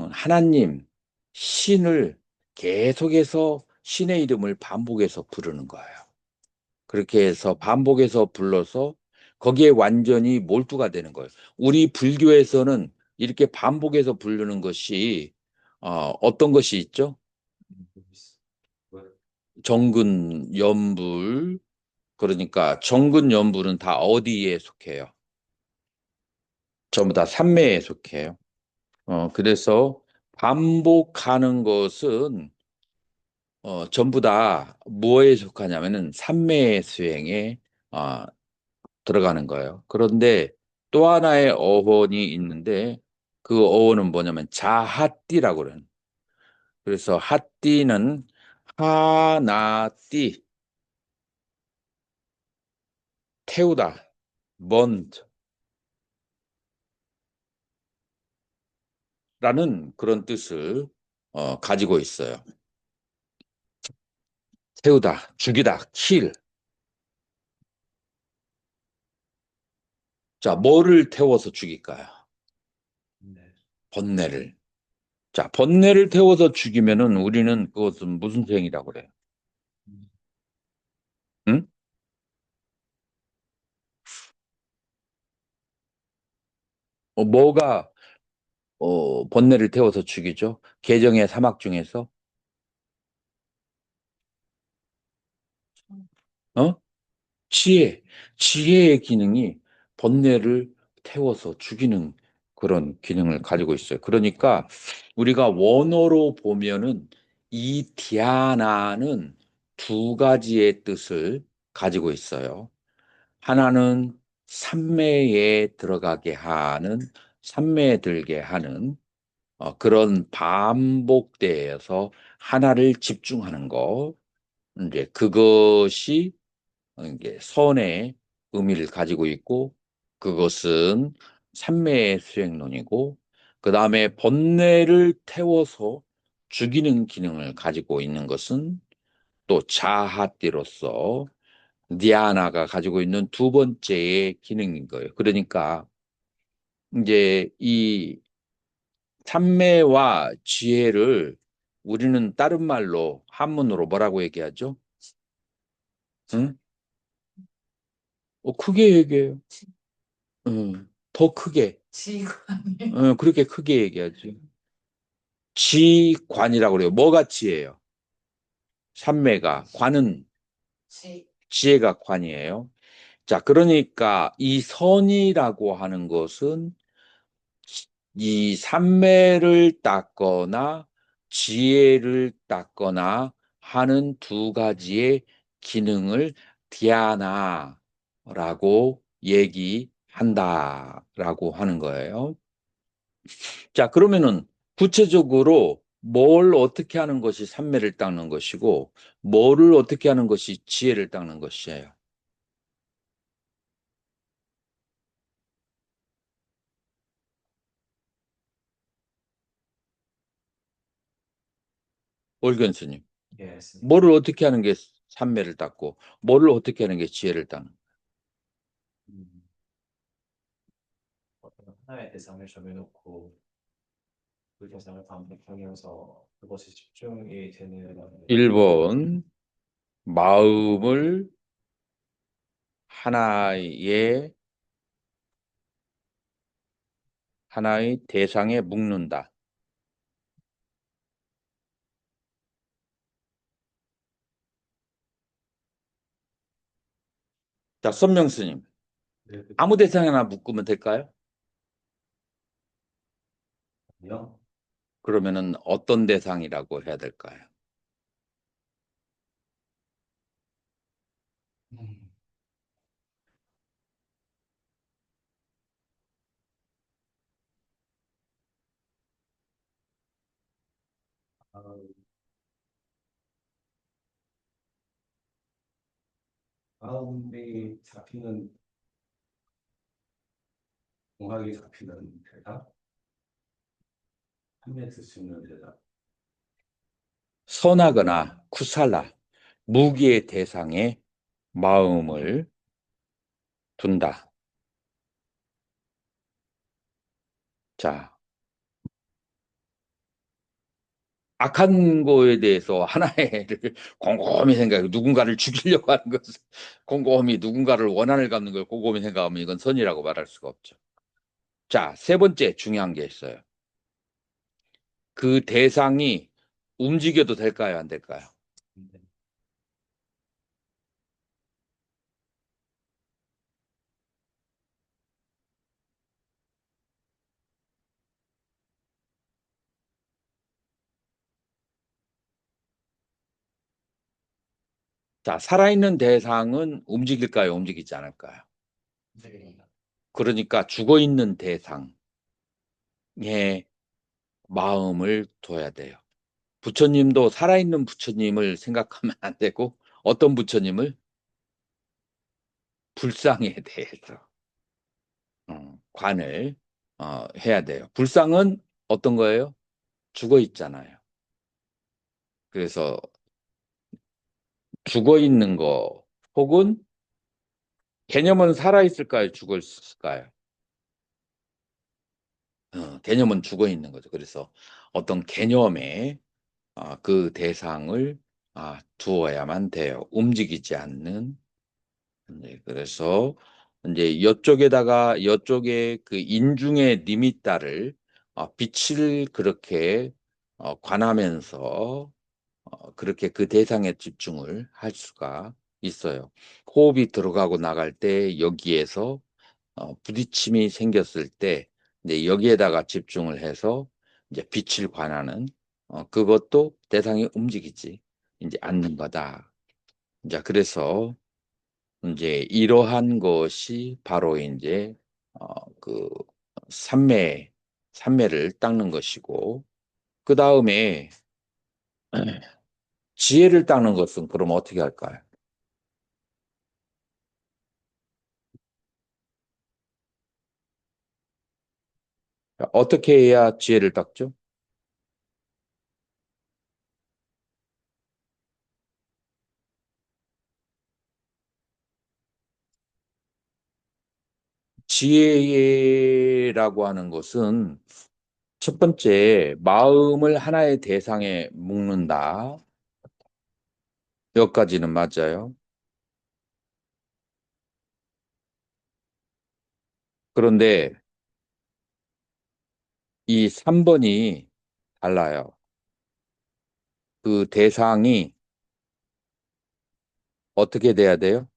하나님, 신을 계속해서 신의 이름을 반복해서 부르는 거예요. 그렇게 해서 반복해서 불러서 거기에 완전히 몰두가 되는 거예요. 우리 불교에서는 이렇게 반복해서 부르는 것이 어떤 것이 있죠? 정근, 연불. 그러니까 정근, 연불은 다 어디에 속해요? 전부 다 삼매에 속해요. 그래서 반복하는 것은 전부 다 뭐에 속하냐면은 삼매 수행에 어, 들어가는 거예요. 그런데 또 하나의 어원이 있는데 그 어원은 뭐냐면 자하띠라고 그래요. 그래서 하띠는 하나띠, 태우다, 먼라는 그런 뜻을 가지고 있어요. 태우다, 죽이다, 킬. 자, 뭐를 태워서 죽일까요? 네. 번뇌를. 자, 번뇌를 태워서 죽이면은 우리는 그것은 무슨 수행이라고 그래요? 응? 뭐가 번뇌를 태워서 죽이죠? 개정의 사막 중에서 어? 지혜, 지혜의 기능이 번뇌를 태워서 죽이는 그런 기능을 가지고 있어요. 그러니까 우리가 원어로 보면은 이 디아나는 두 가지의 뜻을 가지고 있어요. 하나는 삼매에 들어가게 하는, 삼매에 들게 하는 그런 반복대에서 하나를 집중하는 거. 이제 그것이 이게 선의 의미를 가지고 있고, 그것은 삼매의 수행론이고, 그 다음에 번뇌를 태워서 죽이는 기능을 가지고 있는 것은 또 자하띠로서 디아나가 가지고 있는 두 번째의 기능인 거예요. 그러니까 이제 이 참매와 지혜를 우리는 다른 말로 한문으로 뭐라고 얘기하죠? 응? 크게 얘기해요. 응. 더 크게. 지관이요. 응, 그렇게 크게 얘기하지. 지관이라고 그래요. 뭐가 지혜예요? 삼매가. 관은 지, 지혜가 관이에요. 자, 그러니까 이 선이라고 하는 것은 이 삼매를 닦거나 지혜를 닦거나 하는 두 가지의 기능을 디아나라고 얘기한다라고 하는 거예요. 자, 그러면은 구체적으로 뭘 어떻게 하는 것이 삼매를 닦는 것이고, 뭐를 어떻게 하는 것이 지혜를 닦는 것이에요. 올견스님, 예, 알겠습니다. 뭐를 어떻게 하는 게 삼매를 닦고, 뭐를 어떻게 하는 게 지혜를 닦는? 음, 어떤 하나의 대상을 정해놓고 그 대상을 반복하면서 그것이 집중이 되는 1번, 마음을 하나의 대상에 묶는다. 자, 선명스님, 네, 아무 대상에나 묶으면 될까요? 그요. 그러면은 어떤 대상이라고 해야 될까요? 음, 아, 마음이 잡히는 공학이 잡히는 대답, 한에 쓸 수 있는 대답. 선하거나 쿠살라, 무기의 대상에 마음을 둔다. 자, 악한 거에 대해서 하나를 곰곰이 생각해. 누군가를 죽이려고 하는 것을 곰곰이 누군가를 원한을 갚는 걸 곰곰이 생각하면 이건 선이라고 말할 수가 없죠. 자, 세 번째 중요한 게 있어요. 그 대상이 움직여도 될까요? 안 될까요? 네. 자, 살아있는 대상은 움직일까요? 움직이지 않을까요? 네. 그러니까 죽어있는 대상에 마음을 둬야 돼요. 부처님도 살아있는 부처님을 생각하면 안 되고, 어떤 부처님을? 불상에 대해서 관을 해야 돼요. 불상은 어떤 거예요? 죽어 있잖아요. 그래서 죽어 있는 거 혹은 개념은 살아 있을까요? 죽어 있을까요? 개념은 죽어 있는 거죠. 그래서 어떤 개념에 그 대상을 두어야만 돼요. 움직이지 않는. 네, 그래서 이제 이쪽에 그 인중의 니미따를 빛을 그렇게 관하면서 그렇게 그 대상에 집중을 할 수가 있어요. 호흡이 들어가고 나갈 때 여기에서 부딪힘이 생겼을 때 이제 여기에다가 집중을 해서 이제 빛을 관하는 그것도 대상이 움직이지 이제 않는 거다. 이제 그래서 이제 이러한 것이 바로 이제 그 삼매를 닦는 것이고 그 다음에 지혜를 닦는 것은 그럼 어떻게 할까요? 어떻게 해야 지혜를 닦죠? 지혜라고 하는 것은 첫 번째, 마음을 하나의 대상에 묶는다. 여기까지는 맞아요. 그런데 이 3번이 달라요. 그 대상이 어떻게 돼야 돼요?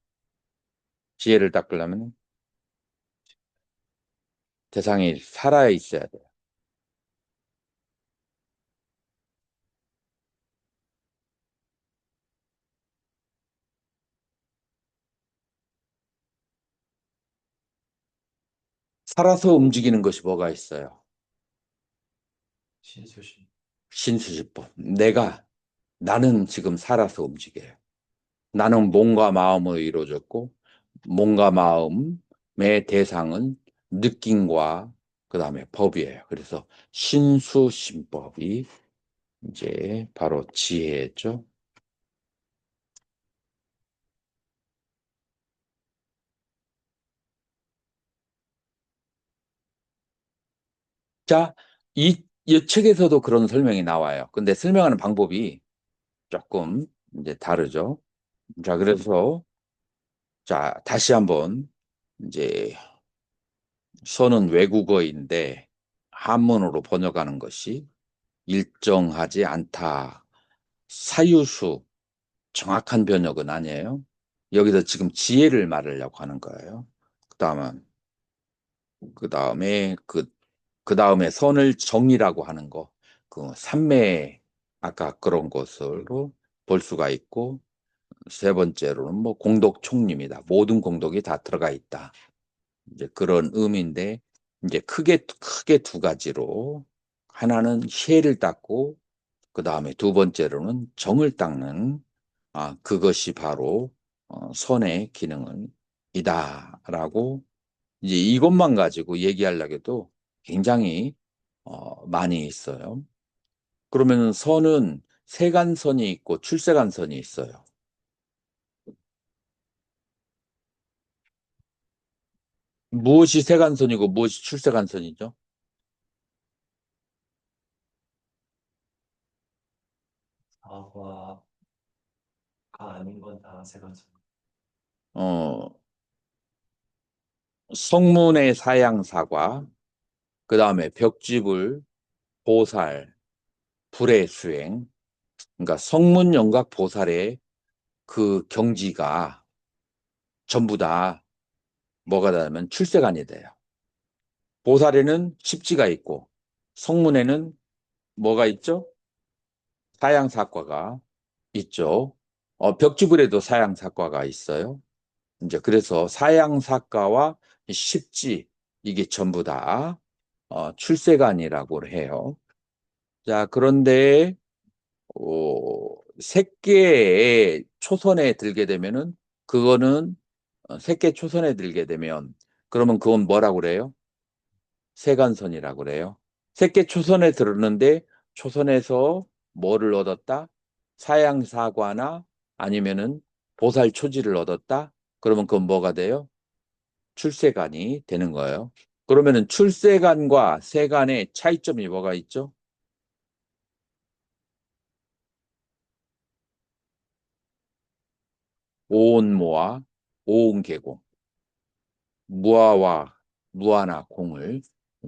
지혜를 닦으려면 대상이 살아 있어야 돼요. 살아서 움직이는 것이 뭐가 있어요? 신수신. 신수시법. 나는 지금 살아서 움직여요. 나는 몸과 마음으로 이루어졌고, 몸과 마음의 대상은 느낌과 그 다음에 법이에요. 그래서 신수신법이 이제 바로 지혜죠. 자, 이 책에서도 그런 설명이 나와요. 근데 설명하는 방법이 조금 이제 다르죠. 자, 그래서 자, 다시 한번 이제 서는 외국어인데 한문으로 번역하는 것이 일정하지 않다. 사유수 정확한 번역은 아니에요. 여기서 지금 지혜를 말하려고 하는 거예요. 그다음은 그 다음에 선을 정이라고 하는 거, 그 삼매 아까 그런 것으로 볼 수가 있고 세 번째로는 뭐 공덕 총림이다. 모든 공덕이 다 들어가 있다. 이제 그런 의미인데 이제 크게 두 가지로 하나는 해를 닦고 그 다음에 두 번째로는 정을 닦는 그것이 바로 선의 기능은 이다라고 이제 이것만 가지고 얘기하려고 해도 굉장히 많이 있어요. 그러면 선은 세간선이 있고 출세간선이 있어요. 무엇이 세간선이고 무엇이 출세간선이죠? 사과가 아닌 건 다 세간선. 어, 성문의 사양사과, 그 다음에 벽지불, 보살, 불의 수행, 그러니까 성문영각 보살의 그 경지가 전부 다 뭐가 되냐면 출세관이 돼요. 보살에는 십지가 있고 성문에는 뭐가 있죠? 사양사과가 있죠. 벽지불에도 사양사과가 있어요. 이제 그래서 사양사과와 십지 이게 전부 다 출세관이라고 해요. 자, 그런데 새끼의 초선에 들게 되면은 그거는 새끼 초선에 들게 되면 그러면 그건 뭐라고 그래요? 세간선이라고 그래요. 새끼 초선에 들었는데 초선에서 뭐를 얻었다? 사양사과나 아니면은 보살초지를 얻었다? 그러면 그건 뭐가 돼요? 출세간이 되는 거예요. 그러면은 출세간과 세간의 차이점이 뭐가 있죠? 오온모와 오온계공. 무아와 무아나 공을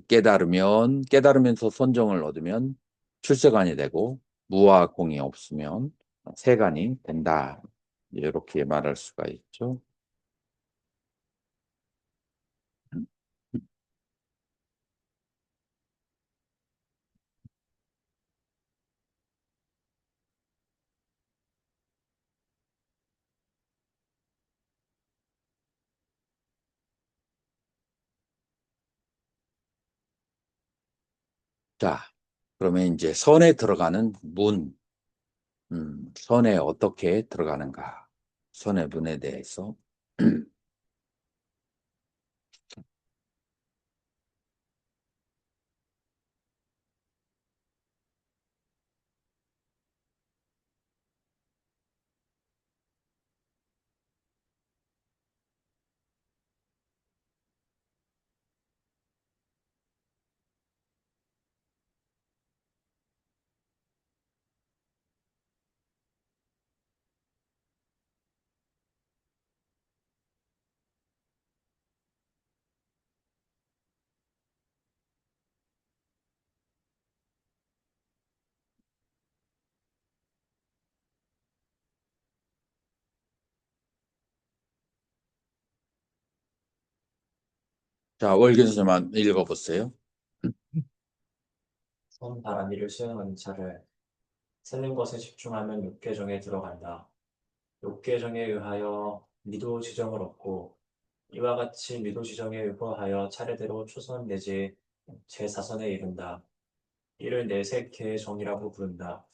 깨달으면서 선정을 얻으면 출세관이 되고 무아 공이 없으면 세관이 된다. 이렇게 말할 수가 있죠. 자, 그러면 이제 선에 들어가는 문, 선에 어떻게 들어가는가? 선의 문에 대해서. 자, 월계 선생님 읽어보세요. 손 바람이를 수행하는 차를 세는 것에 집중하면 육계정에 들어간다. 육계정에 의하여 미도 지정을 얻고 이와 같이 미도 지정에 의거하여 차례대로 초선 내지 제4선에 이른다. 이를 내색계의 정이라고 부른다.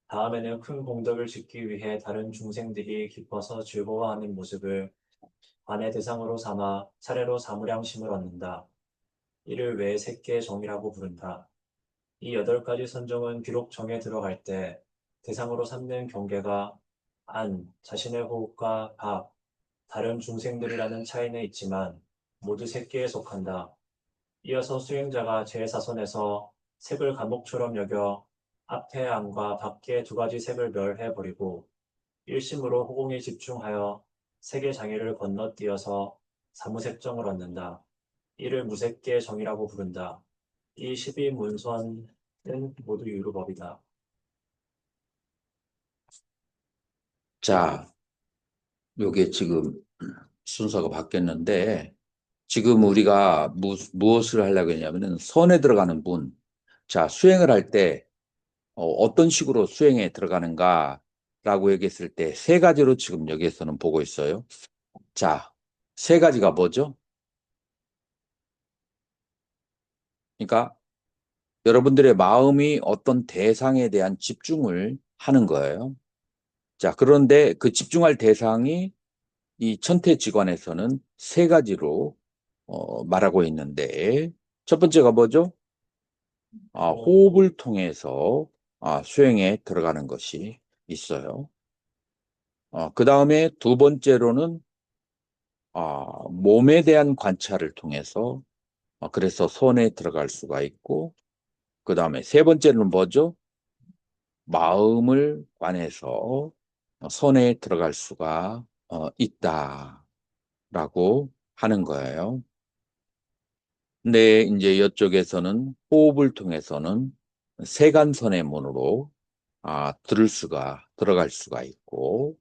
다음에는 큰 공덕을 짓기 위해 다른 중생들이 기뻐서 즐거워하는 모습을 관의 대상으로 삼아 차례로 사무량심을 얻는다. 이를 외색계의 정이라고 부른다. 이 8가지 선정은 비록 정에 들어갈 때 대상으로 삼는 경계가 안, 자신의 호흡과 밥, 다른 중생들이라는 차이는 있지만 모두 색계에 속한다. 이어서 수행자가 제4선에서 색을 감목처럼 여겨 앞의 안과 밖의 2가지 색을 멸해버리고 일심으로 호공에 집중하여 색의 장애를 건너뛰어서 사무색정을 얻는다. 이를 무색계 정이라고 부른다. 이 12문선은 모두 유루법이다. 자, 요게 지금 순서가 바뀌었는데, 지금 우리가 무엇을 하려고 했냐면은 선에 들어가는 분. 자, 수행을 할 때 어떤 식으로 수행에 들어가는가라고 얘기했을 때 세 가지로 지금 여기에서는 보고 있어요. 자, 세 가지가 뭐죠? 그러니까 여러분들의 마음이 어떤 대상에 대한 집중을 하는 거예요. 자, 그런데 그 집중할 대상이 이 천태지관에서는 세 가지로 말하고 있는데, 첫 번째가 뭐죠? 호흡을 통해서 수행에 들어가는 것이 있어요. 그 다음에 두 번째로는 몸에 대한 관찰을 통해서 그래서 손에 들어갈 수가 있고, 그 다음에 세 번째는 뭐죠? 마음을 관해서 손에 들어갈 수가 있다라고 하는 거예요. 근데 이제 이쪽에서는 호흡을 통해서는 세간선의 문으로 들어갈 수가 있고,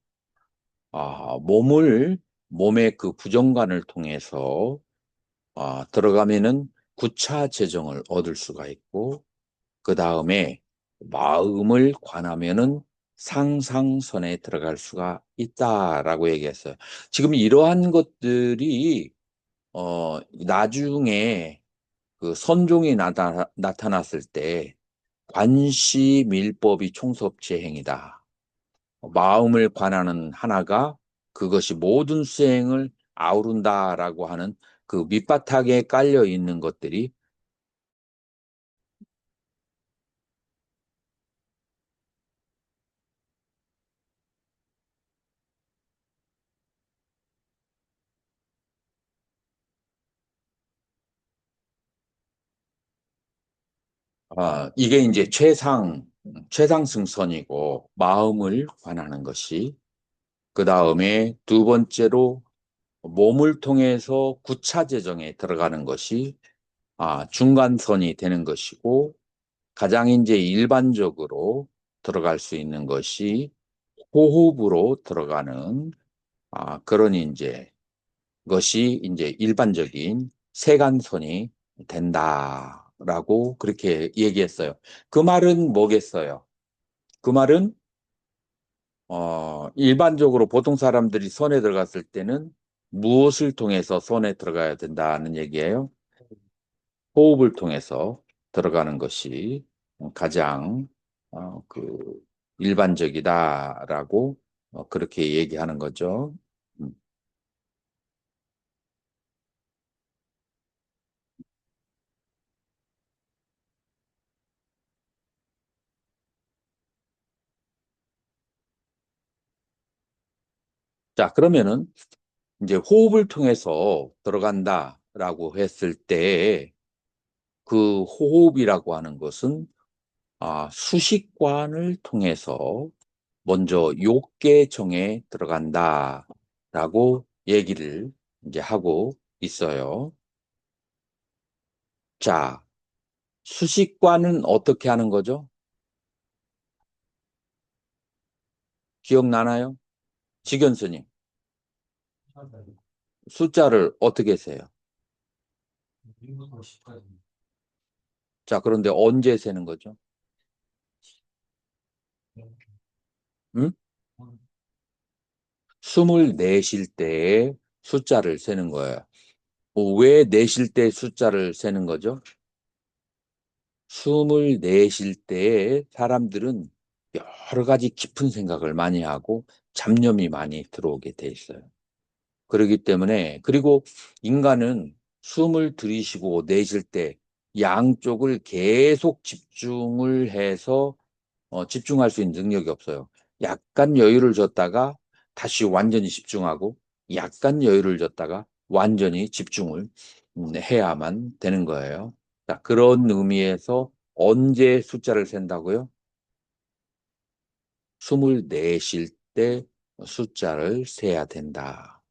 몸의 그 부정관을 통해서 들어가면은 구차 재정을 얻을 수가 있고, 그 다음에 마음을 관하면은 상상선에 들어갈 수가 있다라고 얘기했어요. 지금 이러한 것들이 나중에 그 선종이 나타났을 때 관시밀법이 총섭재행이다. 마음을 관하는 하나가 그것이 모든 수행을 아우른다라고 하는 그 밑바닥에 깔려 있는 것들이 이게 이제 최상승선이고 마음을 관하는 것이 그 다음에 두 번째로 몸을 통해서 구차재정에 들어가는 것이 중간선이 되는 것이고 가장 이제 일반적으로 들어갈 수 있는 것이 호흡으로 들어가는 그런 이제 것이 이제 일반적인 세간선이 된다라고 그렇게 얘기했어요. 그 말은 뭐겠어요? 그 말은 일반적으로 보통 사람들이 선에 들어갔을 때는 무엇을 통해서 선에 들어가야 된다는 얘기예요? 호흡을 통해서 들어가는 것이 가장 그 일반적이다라고 그렇게 얘기하는 거죠. 음. 자, 그러면은 이제 호흡을 통해서 들어간다라고 했을 때 그 호흡이라고 하는 것은 수식관을 통해서 먼저 욕계정에 들어간다라고 얘기를 이제 하고 있어요. 자, 수식관은 어떻게 하는 거죠? 기억나나요? 직연스님, 숫자를 어떻게 세요? 자, 그런데 언제 세는 거죠? 응? 숨을 내쉴 때 숫자를 세는 거예요. 왜 내쉴 때 숫자를 세는 거죠? 숨을 내쉴 때 사람들은 여러 가지 깊은 생각을 많이 하고 잡념이 많이 들어오게 돼 있어요. 그렇기 때문에, 그리고 인간은 숨을 들이쉬고 내쉴 때 양쪽을 계속 집중을 해서 집중할 수 있는 능력이 없어요. 약간 여유를 줬다가 다시 완전히 집중하고 약간 여유를 줬다가 완전히 집중을 해야만 되는 거예요. 자, 그런 의미에서 언제 숫자를 센다고요? 숨을 내쉴 때 숫자를 세야 된다.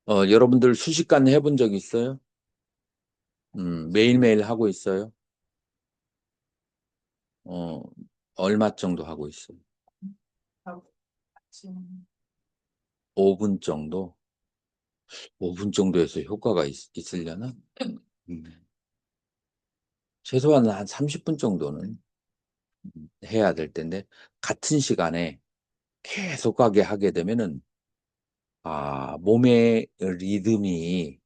여러분들 수십간 해본 적 있어요? 매일매일 하고 있어요? 어, 얼마 정도 하고 있어요? 하고 아침 5분 정도? 5분 정도에서 효과가 있으려나? 음, 최소한 한 30분 정도는 해야 될 텐데, 같은 시간에 계속 하게 되면은, 몸의 리듬이,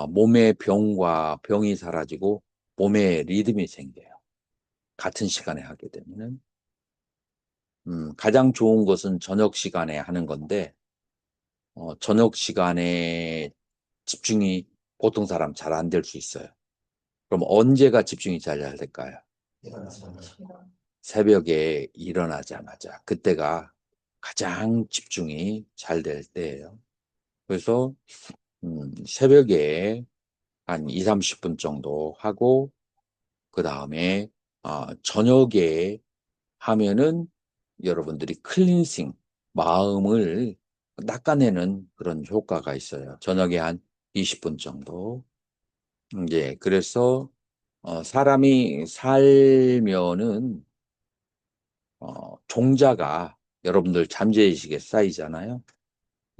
몸의 병이 사라지고, 몸의 리듬이 생겨요. 같은 시간에 하게 되면은. 가장 좋은 것은 저녁 시간에 하는 건데, 저녁 시간에 집중이 보통 사람 잘 안 될 수 있어요. 그럼 언제가 집중이 잘 될까요? 싫어. 새벽에 일어나자마자 그때가 가장 집중이 잘 될 때예요. 그래서 새벽에 한 2, 30분 정도 하고 그 다음에 저녁에 하면은 여러분들이 클린싱, 마음을 닦아내는 그런 효과가 있어요. 저녁에 한 20분 정도. 이제 그래서 사람이 살면은 종자가 여러분들 잠재의식에 쌓이잖아요.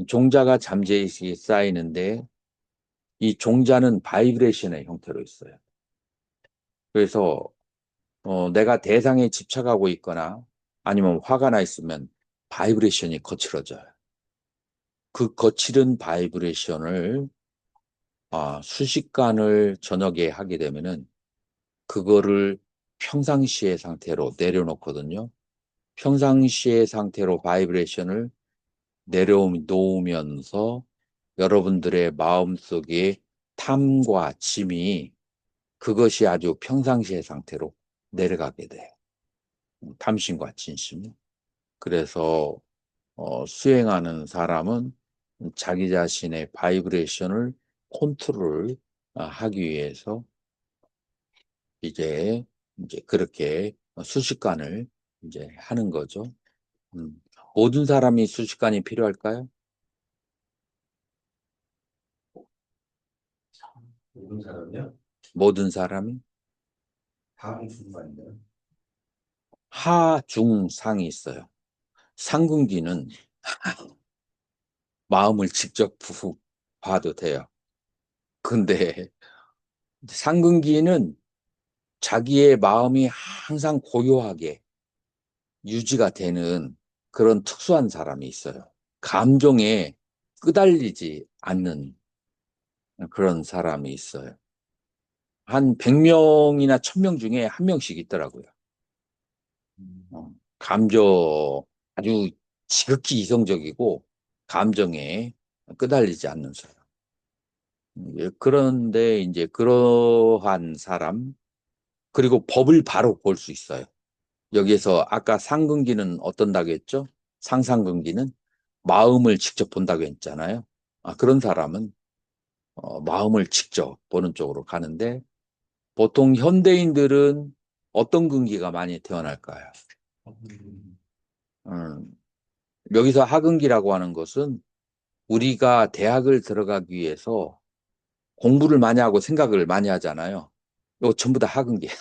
종자가 잠재의식에 쌓이는데 이 종자는 바이브레이션의 형태로 있어요. 그래서 내가 대상에 집착하고 있거나 아니면 화가 나 있으면 바이브레이션이 거칠어져요. 그 거칠은 바이브레이션을 수십간을 저녁에 하게 되면은 그거를 평상시의 상태로 내려놓거든요. 평상시의 상태로 바이브레이션을 내려놓으면서 여러분들의 마음속에 탐과 짐이 그것이 아주 평상시의 상태로 내려가게 돼요. 탐심과 진심. 그래서 수행하는 사람은 자기 자신의 바이브레이션을 컨트롤 하기 위해서 이제 그렇게 수십간을 이제 하는 거죠. 음. 모든 사람이 수십간이 필요할까요? 모든 사람이요? 모든 사람이 다음 주가 있나요? 하중상이 있어요. 상근기는 마음을 직접 봐도 돼요. 근데 상근기는 자기의 마음이 항상 고요하게 유지가 되는 그런 특수한 사람이 있어요. 감정에 끄달리지 않는 그런 사람이 있어요. 한 100명이나 1000명 중에 한 명씩 있더라고요. 감정 아주 지극히 이성적이고 감정에 끄달리지 않는 사람. 그런데 이제 그러한 사람 그리고 법을 바로 볼 수 있어요. 여기에서 아까 상근기는 어떤다고 했죠? 상상근기는 마음을 직접 본다고 했잖아요. 그런 사람은 마음을 직접 보는 쪽으로 가는데 보통 현대인들은 어떤 근기가 많이 태어날까요? 음, 여기서 하근기라고 하는 것은 우리가 대학을 들어가기 위해서 공부를 많이 하고 생각을 많이 하잖아요. 이거 전부 다 하근기야.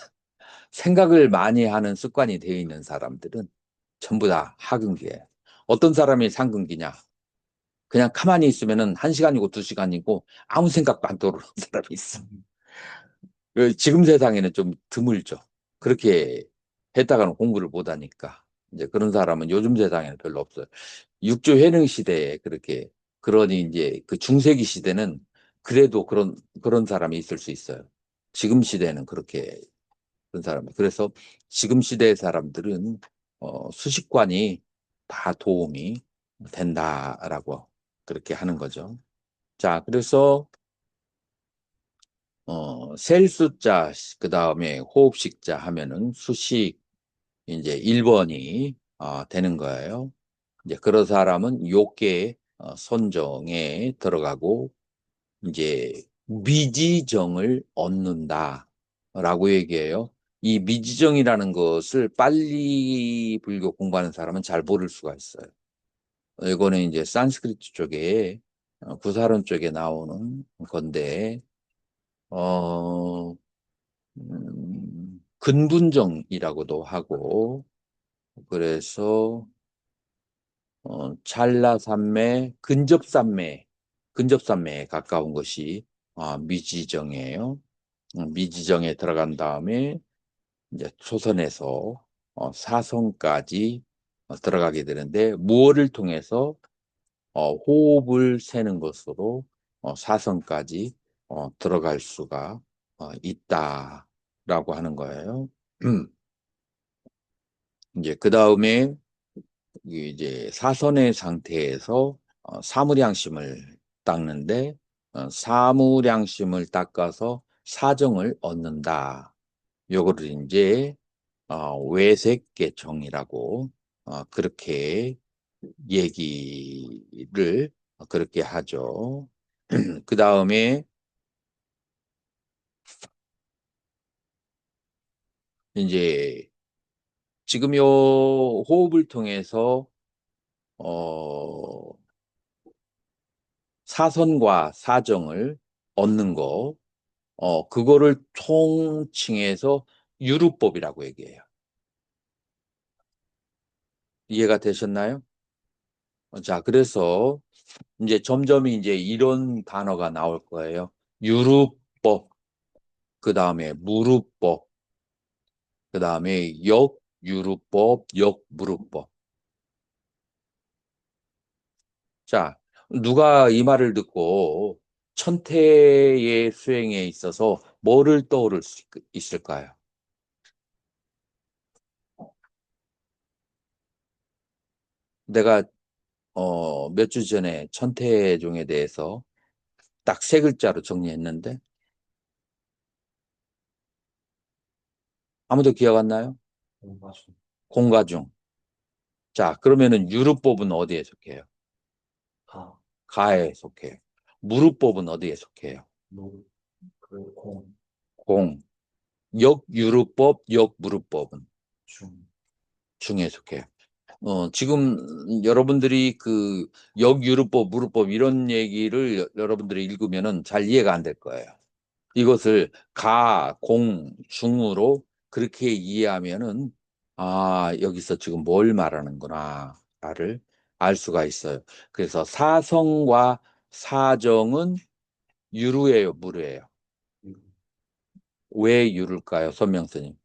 생각을 많이 하는 습관이 되어 있는 사람들은 전부 다 하근기예요. 어떤 사람이 상근기냐? 그냥 가만히 있으면은 1시간이고 2시간이고 아무 생각도 안 떠오르는 사람이 있어. 지금 세상에는 좀 드물죠. 그렇게 했다가는 공부를 못 하니까. 이제 그런 사람은 요즘 세상에는 별로 없어요. 육조회능 시대에 그렇게, 그러니 이제 그 중세기 시대는 그래도 그런 사람이 있을 수 있어요. 지금 시대는 그렇게, 그런 사람이. 그래서 지금 시대의 사람들은, 수식관이 다 도움이 된다라고 그렇게 하는 거죠. 자, 그래서, 셀수자, 그 다음에 호흡식자 하면은 수식, 이제 1번이 되는 거예요. 이제 그런 사람은 요계 선정에 들어가고 이제 미지정을 얻는다라고 얘기해요. 이 미지정이라는 것을 빨리 불교 공부하는 사람은 잘 모를 수가 있어요. 이거는 이제 산스크리트 쪽에 구사론 쪽에 나오는 건데 어, 근분정이라고도 하고 그래서 찰나산매, 근접산매에 가까운 것이 미지정이에요. 미지정에 들어간 다음에 이제 초선에서 사선까지 들어가게 되는데 무엇을 통해서 호흡을 세는 것으로 사선까지 들어갈 수가 있다라고 하는 거예요. 이제 그 다음에 이제 사선의 상태에서 사무량심을 닦는데 사무량심을 닦아서 사정을 얻는다. 요거를 이제 외색계정이라고 그렇게 얘기를 그렇게 하죠. 그 다음에 이제 지금 요 호흡을 통해서 어, 사선과 사정을 얻는 거, 그거를 총칭해서 유루법이라고 얘기해요. 이해가 되셨나요? 자, 그래서 이제 점점 이제 이런 단어가 나올 거예요. 유루법, 그 다음에 무루법, 그 다음에 역유루법, 역무루법. 자, 누가 이 말을 듣고 천태의 수행에 있어서 뭐를 떠오를 수 있을까요? 내가 몇 주 전에 천태종에 대해서 딱 3글자로 정리했는데 아무도 기억 안 나요? 맞죠. 공가중. 자, 그러면은 유루법은 어디에 속해요? 가, 가에 속해요. 무루법은 어디에 속해요? 무, 공, 공. 역유루법, 역무루법은 중, 중에 속해요. 지금 여러분들이 그 역유루법, 무루법 이런 얘기를 여러분들이 읽으면은 잘 이해가 안 될 거예요. 이것을 가, 공, 중으로 그렇게 이해하면은 여기서 지금 뭘 말하는구나를 알 수가 있어요. 그래서 사성과 사정은 유루예요, 무루예요? 왜 유루일까요, 선명스님?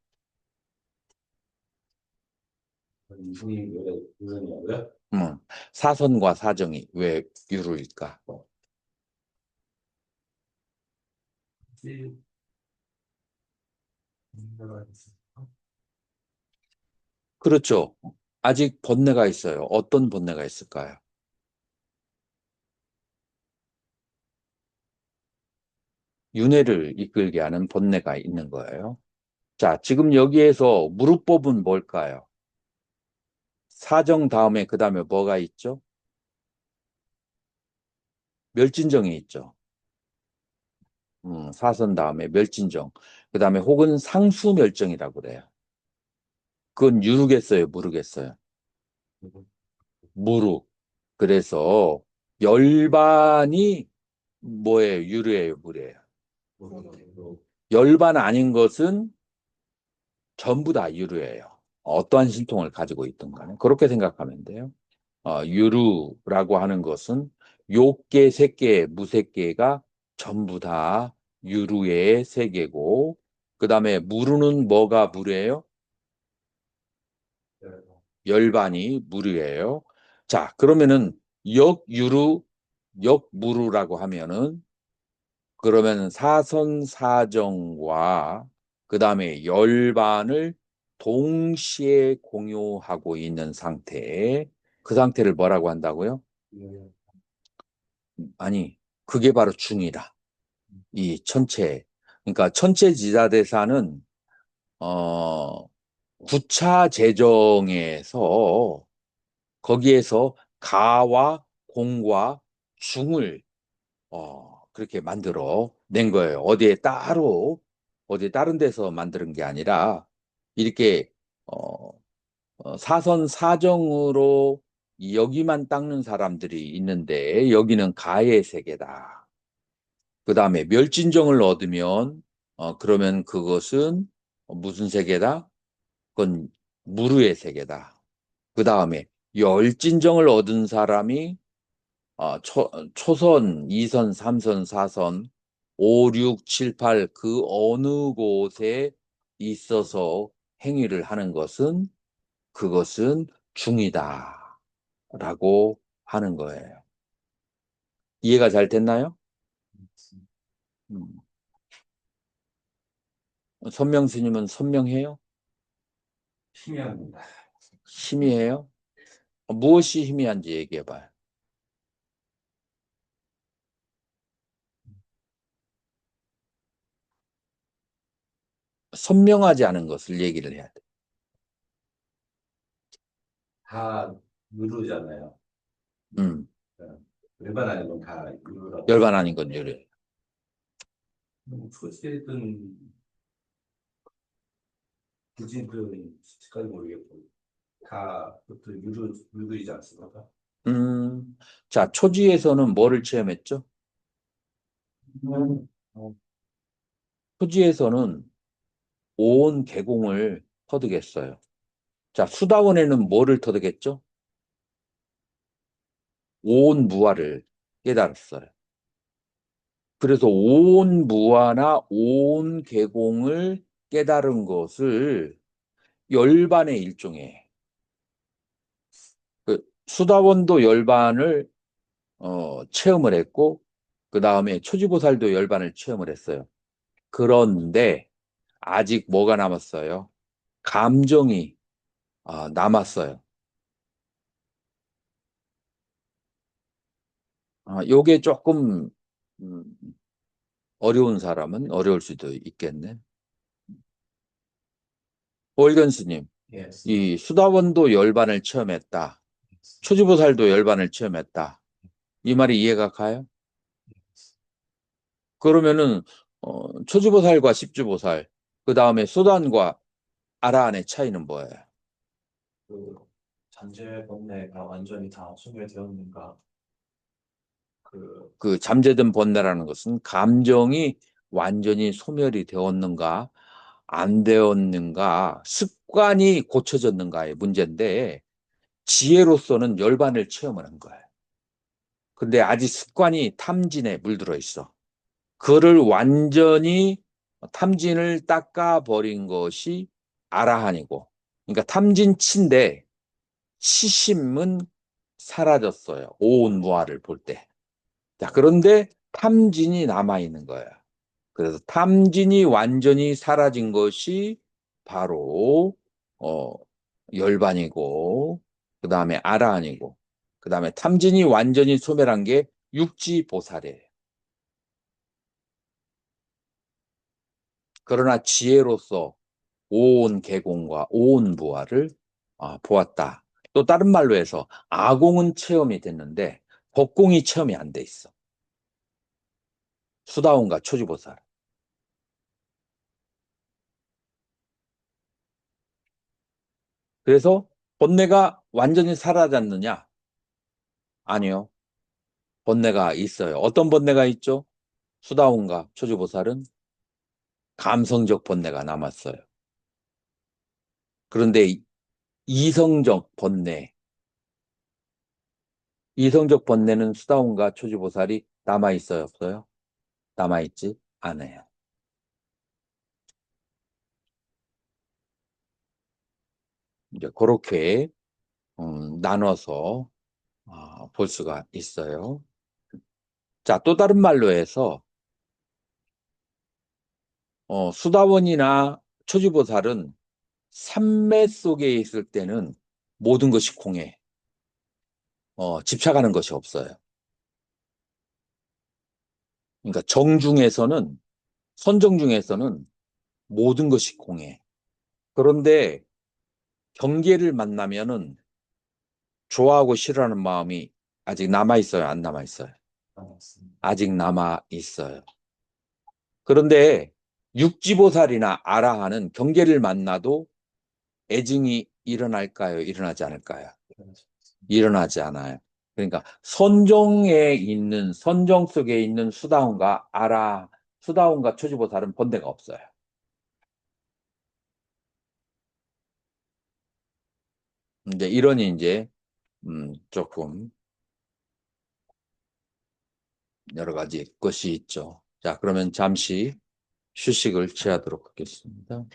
이분이 왜 그러냐고요? 사선과 사정이 왜 유루일까? 그렇죠. 아직 번뇌가 있어요. 어떤 번뇌가 있을까요? 윤회를 이끌게 하는 번뇌가 있는 거예요. 자, 지금 여기에서 무릎법은 뭘까요? 사정 다음에 그 다음에 뭐가 있죠? 멸진정이 있죠. 사선 다음에 멸진정. 그 다음에 혹은 상수멸정이라고 그래요. 그건 유르겠어요, 무르겠어요? 무르. 그래서 열반이 뭐예요? 유르예요, 무르예요? 열반 아닌 것은 전부 다 유르예요. 어떠한 신통을 가지고 있든 간에 그렇게 생각하면 돼요. 유루라고 하는 것은 요계, 색계, 무색계가 전부 다 유루의 세계고, 그 다음에 무르는 뭐가 무르예요? 열반이 무르예요. 자, 그러면은 역유루, 역무르라고 하면은 그러면 사선사정과 그 다음에 열반을 동시에 공유하고 있는 상태, 그 상태를 뭐라고 한다고요? 아니, 그게 바로 중이다. 이 천체. 그러니까 천체지자대사는 구차 재정에서 거기에서 가와 공과 중을 그렇게 만들어 낸 거예요. 어디에 다른 데서 만드는 게 아니라 이렇게 어, 사선 사정으로 여기만 닦는 사람들이 있는데 여기는 가의 세계다. 그 다음에 멸진정을 얻으면 그러면 그것은 무슨 세계다? 그건 무르의 세계다. 그 다음에 열진정을 얻은 사람이 초선, 2선, 3선, 4선, 5, 6, 7, 8 그 어느 곳에 있어서 행위를 하는 것은 그것은 중이다 라고 하는 거예요. 이해가 잘 됐나요? 음. 선명 스님은 선명해요? 희미합니다. 희미해요? 무엇이 희미한지 얘기해 봐요. 선명하지 않은 것을 얘기를 해야 돼. 다 유루잖아요. 음, 일반 아닌 건 다 유루라고. 열반 아닌 건 요래. 어쨌든 굳이 그 수치까지 모르겠고 다 그것도 유루이지 않습니까? 자, 초지에서는 뭐를 체험했죠? 초지에서는 온 계공을 터득했어요. 자, 수다원에는 뭐를 터득했죠? 온 무아를 깨달았어요. 그래서 온 무아나 온 계공을 깨달은 것을 열반의 일종의 수다원도 열반을 체험을 했고 그 다음에 초지보살도 열반을 체험을 했어요. 그런데 아직 뭐가 남았어요? 감정이 남았어요. 요게 조금 음, 어려운 사람은 어려울 수도 있겠네. 월견 스님, 예. 이 수다원도 열반을 체험했다. 초지보살도 열반을 체험했다. 이 말이 이해가 가요? 그러면은 초지보살과 십주보살, 그 다음에 수다원과 아라한의 차이는 뭐예요? 그 잔재 번뇌가 완전히 다 소멸되었는가? 그 그 잠재된 번뇌라는 것은 감정이 완전히 소멸이 되었는가, 안 되었는가, 습관이 고쳐졌는가의 문제인데, 지혜로서는 열반을 체험을 한 거예요. 근데 아직 습관이 탐진에 물들어 있어. 그를 완전히 탐진을 닦아버린 것이 아라한이고, 그러니까 탐진치인데 치심은 사라졌어요. 오온 무아를 볼 때. 자, 그런데 탐진이 남아있는 거예요. 그래서 탐진이 완전히 사라진 것이 바로 어, 열반이고 그 다음에 아라한이고 그 다음에 탐진이 완전히 소멸한 게 육지보살이에요. 그러나 지혜로서 오온 계공과 오온 부화를 보았다. 또 다른 말로 해서 아공은 체험이 됐는데 법공이 체험이 안 돼 있어. 수다원과 초지보살. 그래서 번뇌가 완전히 사라졌느냐? 아니요. 번뇌가 있어요. 어떤 번뇌가 있죠? 수다원과 초지보살은 감성적 번뇌가 남았어요. 그런데 이성적 번뇌, 이성적 번뇌는 수다원과 초지보살이 남아있어요, 없어요? 남아있지 않아요. 이제 그렇게 나눠서 볼 수가 있어요. 자, 또 다른 말로 해서 수다원이나 초지보살은 삼매 속에 있을 때는 모든 것이 공해. 집착하는 것이 없어요. 그러니까 정중에서는, 선정 중에서는 모든 것이 공해. 그런데 경계를 만나면은 좋아하고 싫어하는 마음이 아직 남아있어요? 안 남아있어요? 맞습니다. 아직 남아있어요. 그런데 육지보살이나 아라한은 경계를 만나도 애증이 일어날까요? 일어나지 않을까요? 일어나지 않아요. 그러니까 선정 속에 있는 수다원과 초지보살은 번대가 없어요. 이제 이러니 이제 조금 여러 가지 것이 있죠. 자, 그러면 잠시 휴식을 취하도록 하겠습니다.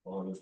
어,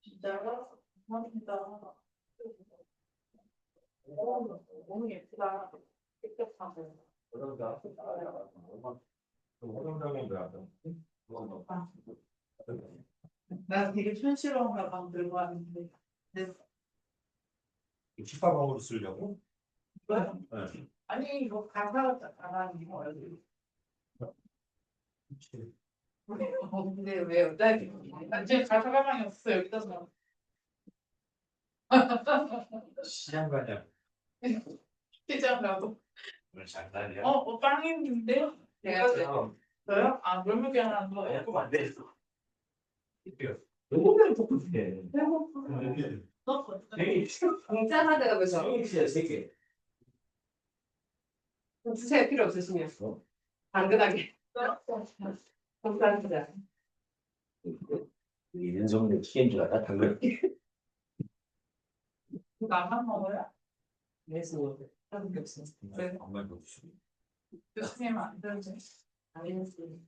진짜로? 감사합니다. 너무 예쁘다. 깨끗하고. 나 되게 촌스러운 가방 들고 왔는데. 식가방으로 쓰려고? 뭐야? 네. 아니 이거 가방이 뭐야? 근데 왜 나 지금 가사 가방이 없어 여기다 서 시장 가냐? 시장 가도 오늘 장난이야? 빵 있는데 내가 저요? 아 그러면 그냥 안 넣어요. 조금 안 돼. 너무 똑같아. 공짜하다가 그죠? 진짜 세 개. 주세요 필요 없으시면 당근하게 감사합니다. 인성의 키인 줄 알아? 당근. 나만 먹어요? 그래서 하는 게 없어. 네. 정말 좋지. 교수님 안 되지. 알겠습니다.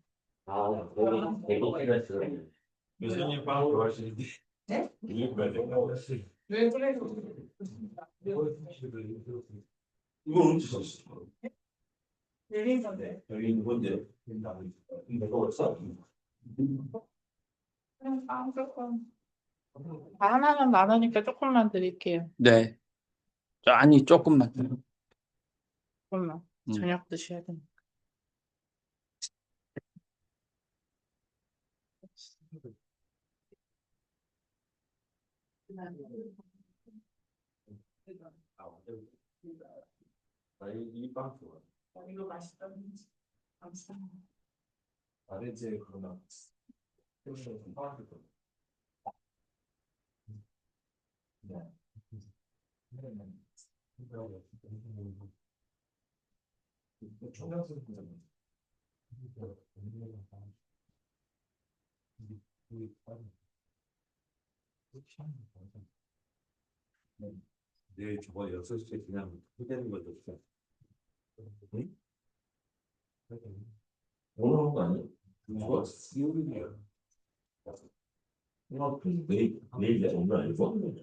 아, 대고기가 들어. 교수님 빵 좋아하시는데. 네? 이거 왜 그래? 이거 언제 샀어? 밀린 건데. 여기 누군데? 내가 어디서? 그냥 빵 조금. 하나는 많으니까 조금만 드릴게요. 네. 아니, 조금만. 조금만. 저녁 드셔야 되니까. 이빵 좋아. 이거 맛있다. 감사합니다. 아래제 그러나. 내일 저거 6시에 그냥 후대는 것도 없어. 응? 오늘 온 거 아니야? 그거 수요일이야. 이거 내일 오늘 아니고?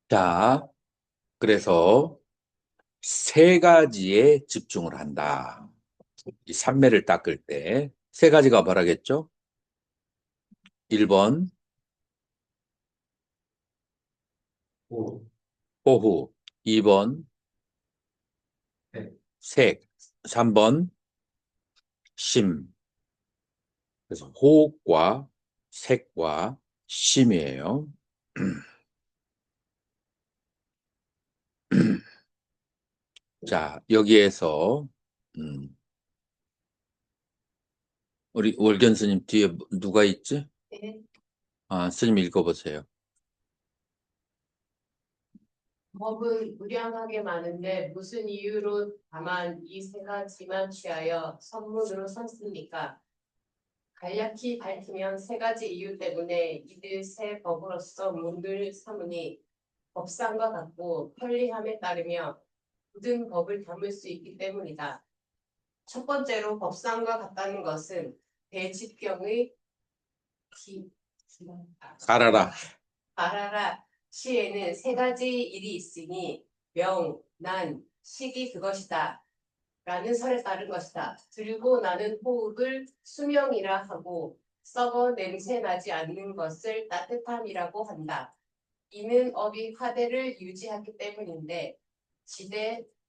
자, 그래서 세 가지에 집중을 한다. 이 삼매를 닦을 때 세 가지가 뭐라겠죠? 1번 호후, 2번 색, 3번 심. 그래서 호흡과 색과 심이에요. 자, 여기에서 우리 월견 스님 뒤에 누가 있지? 네. 아, 스님 읽어보세요. 법은 무량하게 많은데 무슨 이유로 다만 이 세 가지만 취하여 선문으로 삼습니까? 간략히 밝히면 세 가지 이유 때문에 이들 세 법으로서 문을 삼으니 법상과 같고 편리함에 따르며 모든 법을 담을 수 있기 때문이다. 첫 번째로 법상과 같다는 것은 대집경의 알아라. 알아라 시에는 세 가지 일이 있으니 명, 난, 식이 그것이다 라는 설에 따른 것이다. 들고 나는 호흡을 수명이라 하고 썩어 냄새 나지 않는 것을 따뜻함이라고 한다. 이는 업이 화대를 유지하기 때문인데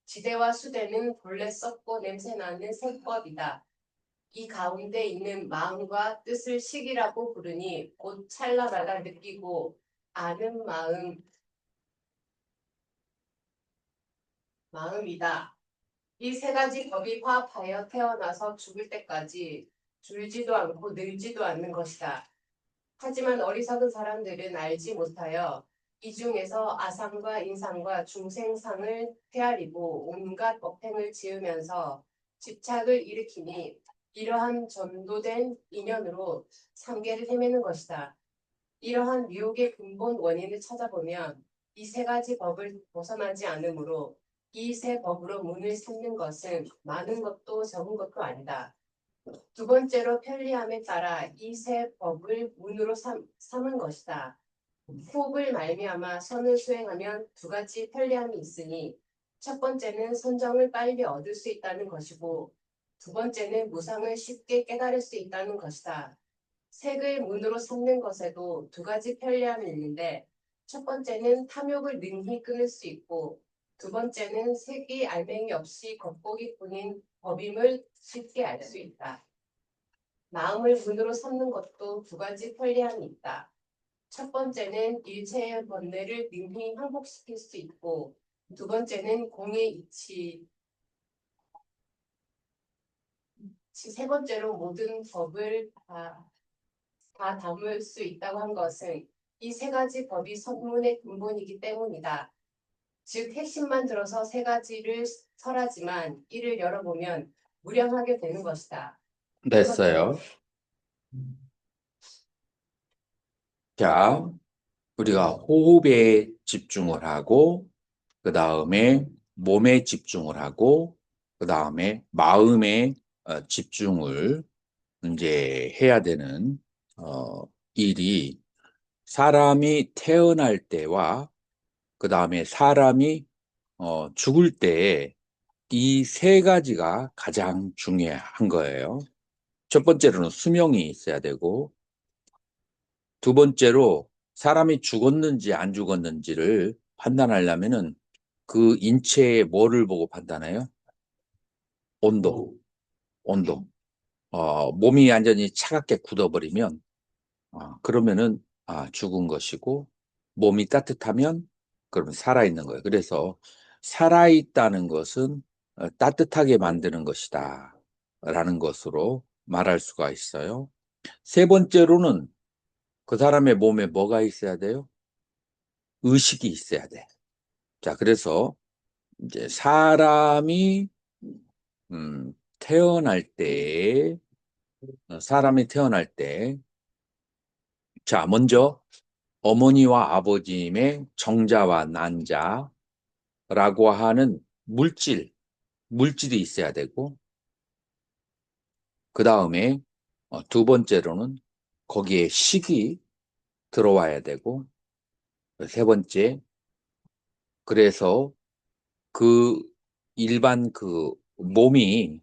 지대와 수대는 본래 썩고 냄새 나는 생법이다. 이 가운데 있는 마음과 뜻을 식이라고 부르니 곧 찰나마다 느끼고 아는 마음이다. 이 세 가지 법이 화합하여 태어나서 죽을 때까지 줄지도 않고 늘지도 않는 것이다. 하지만 어리석은 사람들은 알지 못하여 이 중에서 아상과 인상과 중생상을 헤아리고 온갖 업행을 지으면서 집착을 일으키니 이러한 전도된 인연으로 삼계를 헤매는 것이다. 이러한 유혹의 근본 원인을 찾아보면 이 세 가지 법을 벗어나지 않으므로 이 세 법으로 문을 삼는 것은 많은 것도 적은 것도 아니다. 두 번째로 편리함에 따라 이 세 법을 문으로 삼은 것이다. 호흡을 말미암아 선을 수행하면 두 가지 편리함이 있으니 첫 번째는 선정을 빨리 얻을 수 있다는 것이고 두 번째는 무상을 쉽게 깨달을 수 있다는 것이다. 색을 문으로 삼는 것에도 두 가지 편리함이 있는데 첫 번째는 탐욕을 능히 끊을 수 있고 두 번째는 색이 알맹이 없이 겉보기뿐인 법임을 쉽게 알 수 있다. 마음을 문으로 삼는 것도 두 가지 편리함이 있다. 첫 번째는 일체의 번뇌를 능히 항복시킬 수 있고 두 번째는 공의 이치, 세 번째로 모든 법을 다 담을 수 있다고 한 것은 이 세 가지 법이 선문의 근본이기 때문이다. 즉 핵심만 들어서 세 가지를 설하지만 이를 열어보면 무량하게 되는 것이다. 됐어요. 자, 우리가 호흡에 집중을 하고, 그 다음에 몸에 집중을 하고, 그 다음에 마음에 집중을 이제 해야 되는 일이 사람이 태어날 때와 그 다음에 사람이 죽을 때 이 세 가지가 가장 중요한 거예요. 첫 번째로는 수명이 있어야 되고, 두 번째로 사람이 죽었는지 안 죽었는지를 판단하려면은 그 인체의 뭐를 보고 판단해요? 온도, 온도. 몸이 완전히 차갑게 굳어버리면, 그러면은, 죽은 것이고, 몸이 따뜻하면, 그러면 살아있는 거예요. 그래서, 살아있다는 것은 따뜻하게 만드는 것이다. 라는 것으로 말할 수가 있어요. 세 번째로는 그 사람의 몸에 뭐가 있어야 돼요? 의식이 있어야 돼. 자, 그래서 이제 사람이 태어날 때, 사람이 태어날 때, 자, 먼저 어머니와 아버지의 정자와 난자라고 하는 물질이 있어야 되고, 그 다음에 두 번째로는 거기에 식이 들어와야 되고, 세 번째, 그래서 그 일반 그 몸이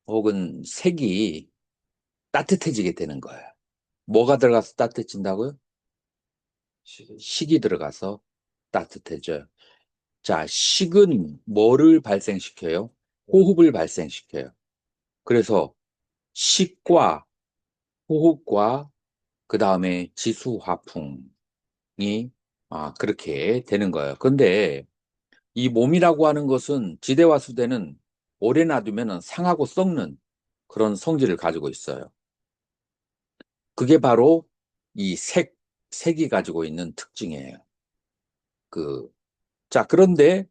혹은 색이 따뜻해지게 되는 거예요. 뭐가 들어가서 따뜻해진다고요? 식이 들어가서 따뜻해져요. 자, 식은 뭐를 발생시켜요? 호흡을 발생시켜요. 그래서 식과 호흡과 그 다음에 지수화풍이 그렇게 되는 거예요. 근데 이 몸이라고 하는 것은 지대와 수대는 오래 놔두면 상하고 썩는 그런 성질을 가지고 있어요. 그게 바로 이 색이 가지고 있는 특징이에요. 자, 그런데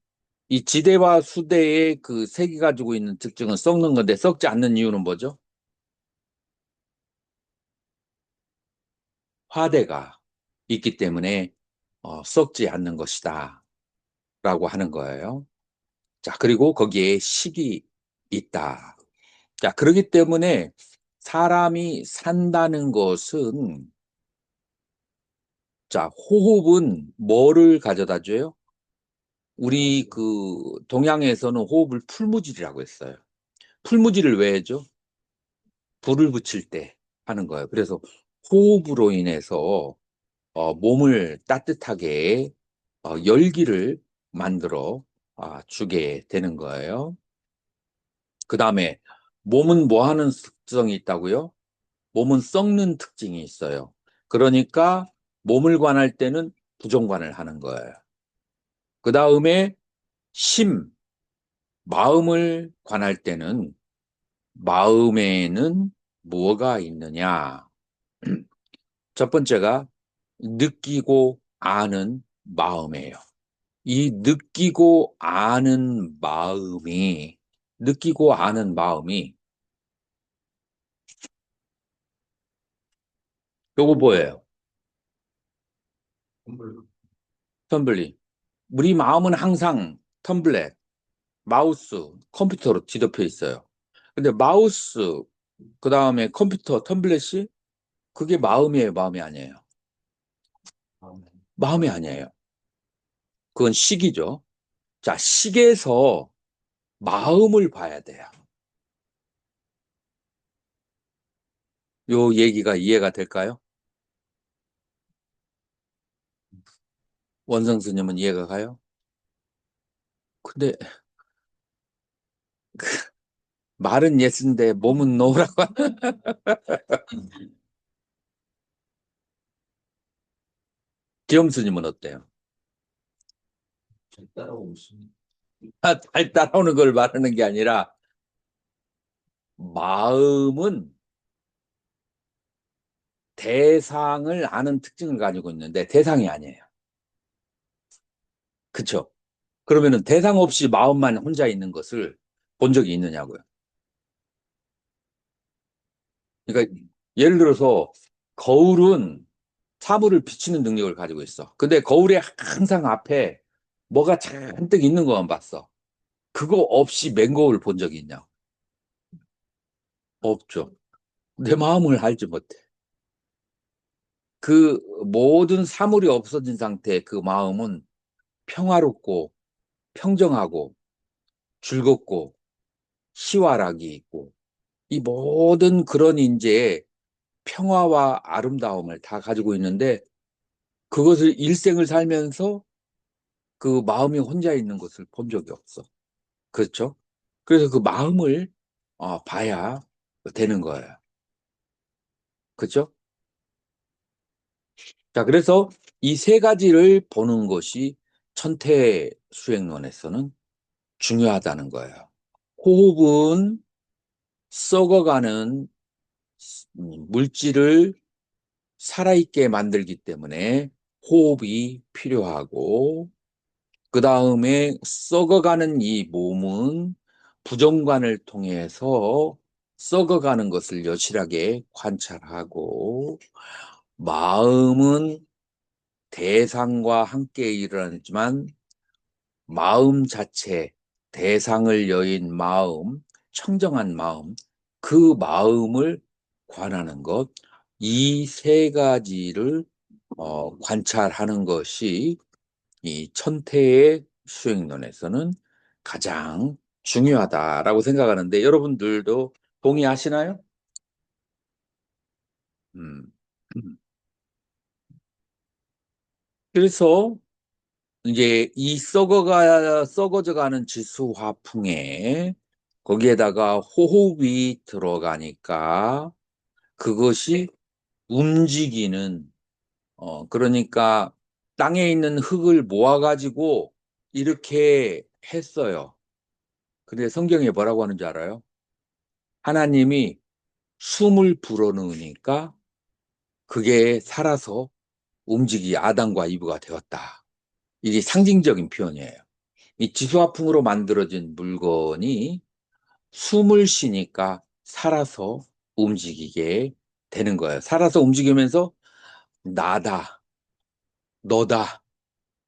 이 지대와 수대의 그 색이 가지고 있는 특징은 썩는 건데 썩지 않는 이유는 뭐죠? 화대가 있기 때문에 썩지 않는 것이다 라고 하는 거예요. 자, 그리고 거기에 식이 있다. 자, 그렇기 때문에 사람이 산다는 것은, 자, 호흡은 뭐를 가져다 줘요? 우리 그 동양에서는 호흡을 풀무질이라고 했어요. 풀무질을 왜 해줘? 불을 붙일 때 하는 거예요. 그래서 호흡으로 인해서 몸을 따뜻하게 열기를 만들어 주게 되는 거예요. 그 다음에 몸은 뭐 하는 특성이 있다고요? 몸은 썩는 특징이 있어요. 그러니까 몸을 관할 때는 부정관을 하는 거예요. 그 다음에 마음을 관할 때는 마음에는 뭐가 있느냐? 첫 번째가 느끼고 아는 마음이에요. 이 느끼고 아는 마음이 요거 뭐예요? 선물. 텀블링. 우리 마음은 항상 텀블렛, 마우스, 컴퓨터로 뒤덮여 있어요. 근데 마우스, 그 다음에 컴퓨터, 텀블렛이 그게 마음이에요, 마음이 아니에요? 마음이 아니에요. 그건 식이죠. 자, 식에서 마음을 봐야 돼요. 요 얘기가 이해가 될까요? 원성 스님은 이해가 가요? 근데 말은 예스인데 몸은 노라고. 기영 스님은 어때요? 잘 따라오고 있습니다. 잘 따라오는 걸 말하는 게 아니라 마음은 대상을 아는 특징을 가지고 있는데 대상이 아니에요. 그쵸? 그러면은 대상 없이 마음만 혼자 있는 것을 본 적이 있느냐고요. 그러니까 예를 들어서 거울은 사물을 비추는 능력을 가지고 있어. 근데 거울에 항상 앞에 뭐가 잔뜩 있는 것만 봤어. 그거 없이 맹거울 본 적이 있냐? 없죠. 내 마음을 알지 못해. 그 모든 사물이 없어진 상태의 그 마음은 평화롭고 평정하고 즐겁고 희화락이 있고 이 모든 그런 이제 평화와 아름다움을 다 가지고 있는데 그것을 일생을 살면서 그 마음이 혼자 있는 것을 본 적이 없어. 그렇죠? 그래서 그 마음을 봐야 되는 거예요. 그렇죠? 자, 그래서 이 세 가지를 보는 것이 천태 수행론에서는 중요하다는 거예요. 호흡은 썩어가는 물질을 살아있게 만들기 때문에 호흡이 필요하고, 그 다음에 썩어가는 이 몸은 부정관을 통해서 썩어가는 것을 여실하게 관찰하고, 마음은 대상과 함께 일어나지만 마음 자체, 대상을 여인 마음, 청정한 마음, 그 마음을 관하는 것, 이 세 가지를 관찰하는 것이 이 천태의 수행론에서는 가장 중요하다라고 생각하는데 여러분들도 동의하시나요? 음. 그래서 이제 이 썩어져 가는 지수화풍에 거기에다가 호흡이 들어가니까 그것이 움직이는, 그러니까 땅에 있는 흙을 모아가지고 이렇게 했어요. 근데 성경에 뭐라고 하는지 알아요? 하나님이 숨을 불어넣으니까 그게 살아서 아담과 이브가 되었다. 이게 상징적인 표현이에요. 이 지수화풍으로 만들어진 물건이 숨을 쉬니까 살아서 움직이게 되는 거예요. 살아서 움직이면서 나다, 너다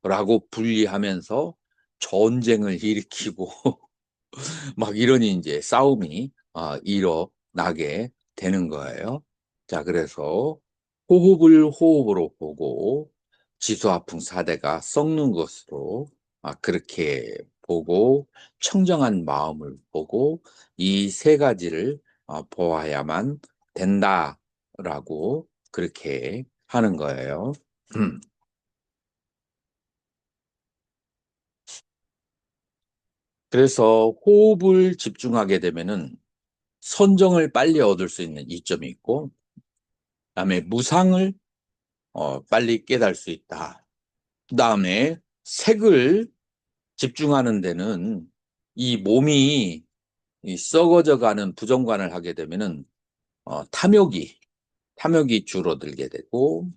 라고 분리하면서 전쟁을 일으키고 막 이런 이제 싸움이 일어나게 되는 거예요. 자, 그래서 호흡을 호흡으로 보고 지수화풍 4대가 썩는 것으로 그렇게 보고 청정한 마음을 보고 이 세 가지를 보아야만 된다라고 그렇게 하는 거예요. 그래서 호흡을 집중하게 되면은 선정을 빨리 얻을 수 있는 이점이 있고, 그다음에 무상을 빨리 깨달을 수 있다. 그다음에 색을 집중하는 데는 이 몸이 이 썩어져가는 부정관을 하게 되면은 탐욕이 줄어들게 되고,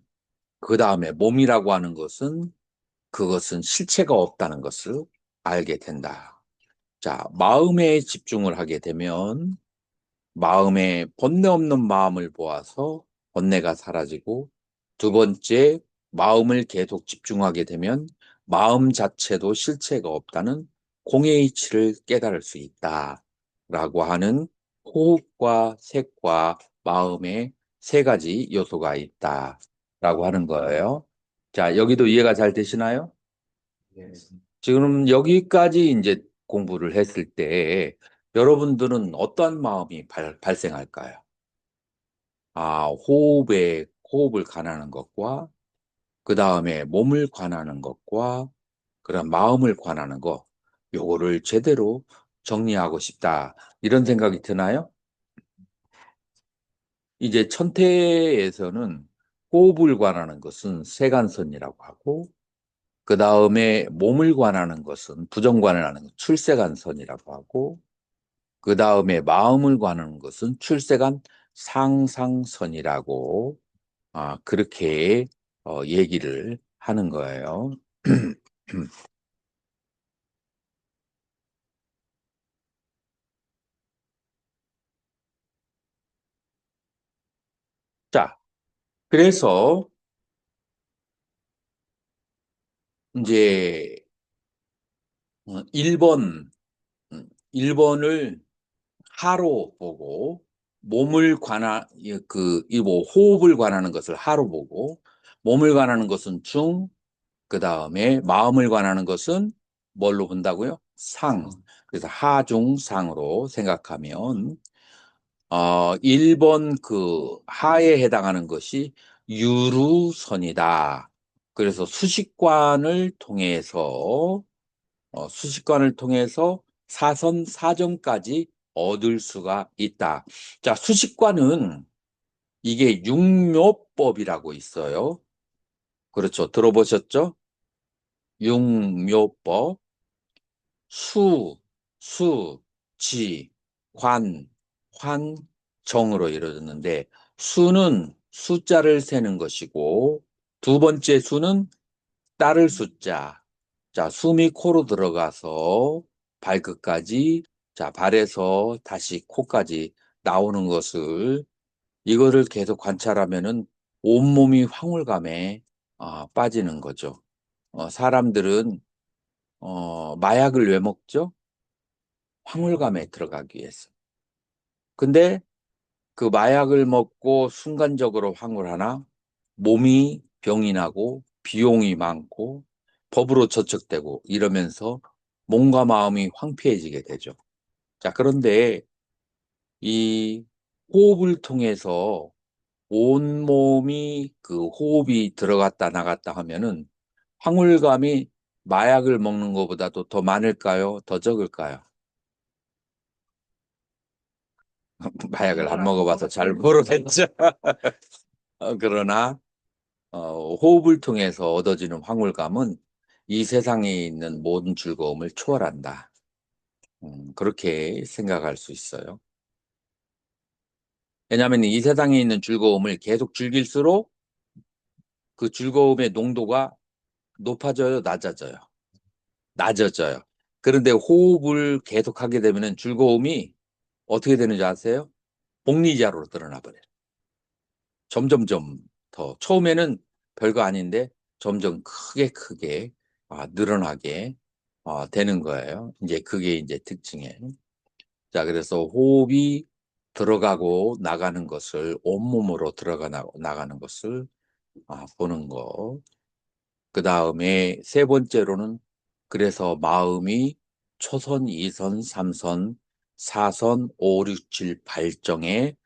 그 다음에 몸이라고 하는 것은 그것은 실체가 없다는 것을 알게 된다. 자, 마음에 집중을 하게 되면 마음에 본내 없는 마음을 보아서 번뇌가 사라지고, 두 번째, 마음을 계속 집중하게 되면 마음 자체도 실체가 없다는 공의 이치를 깨달을 수 있다라고 하는 호흡과 색과 마음의 세 가지 요소가 있다라고 하는 거예요. 자, 여기도 이해가 잘 되시나요? 예. 지금 여기까지 이제 공부를 했을 때 여러분들은 어떤 마음이 발생할까요? 아, 호흡을 관하는 것과 그 다음에 몸을 관하는 것과 그런 마음을 관하는 것, 요거를 제대로 정리하고 싶다. 이런 생각이 드나요? 이제 천태에서는 호흡을 관하는 것은 세간선이라고 하고, 그 다음에 몸을 관하는 것은 부정관하는 출세간선이라고 하고, 그 다음에 마음을 관하는 것은 출세간 상상선이라고 그렇게 얘기를 하는 거예요. 자, 그래서 이제 1번, 1번을 하로 보고 몸을 이뭐 호흡을 관하는 것을 하로 보고 몸을 관하는 것은 중, 그 다음에 마음을 관하는 것은 뭘로 본다고요? 상. 그래서 하중상으로 생각하면 1번 그 하에 해당하는 것이 유루선이다. 그래서 수식관을 통해서 사선 사정까지 얻을 수가 있다. 자, 수식관은 이게 육묘법이라고 있어요. 그렇죠. 들어보셨죠? 육묘법. 수, 지, 환, 정으로 이루어졌는데 수는 숫자를 세는 것이고 두 번째 수는 따를 숫자. 자, 숨이 코로 들어가서 발끝까지, 자, 발에서 다시 코까지 나오는 것을 이거를 계속 관찰하면은 온몸이 황홀감에 빠지는 거죠. 사람들은 마약을 왜 먹죠? 황홀감에 들어가기 위해서. 근데 그 마약을 먹고 순간적으로 황홀하나 몸이 병이 나고 비용이 많고 법으로 저촉되고 이러면서 몸과 마음이 황폐해지게 되죠. 자, 그런데 이 호흡을 통해서 온몸이 그 호흡이 들어갔다 나갔다 하면은 황홀감이 마약을 먹는 것보다도 더 많을까요? 더 적을까요? 마약을 안 먹어봐서 잘 모르겠죠. 그러나 호흡을 통해서 얻어지는 황홀감은 이 세상에 있는 모든 즐거움을 초월한다. 그렇게 생각할 수 있어요. 왜냐하면 이 세상에 있는 즐거움을 계속 즐길수록 그 즐거움의 농도가 높아져요, 낮아져요? 낮아져요. 그런데 호흡을 계속 하게 되면 즐거움이 어떻게 되는지 아세요? 복리자로 드러나 버려요. 점점점 더 처음에는 별거 아닌데 점점 크게 늘어나게 되는 거예요. 이제 그게 이제 특징이에요. 자, 그래서 호흡이 들어가고 나가는 것을 온몸으로 나가는 것을 보는 거. 그 다음에 세 번째로는 그래서 마음이 초선, 2선, 3선, 4선, 5, 6, 7 발정에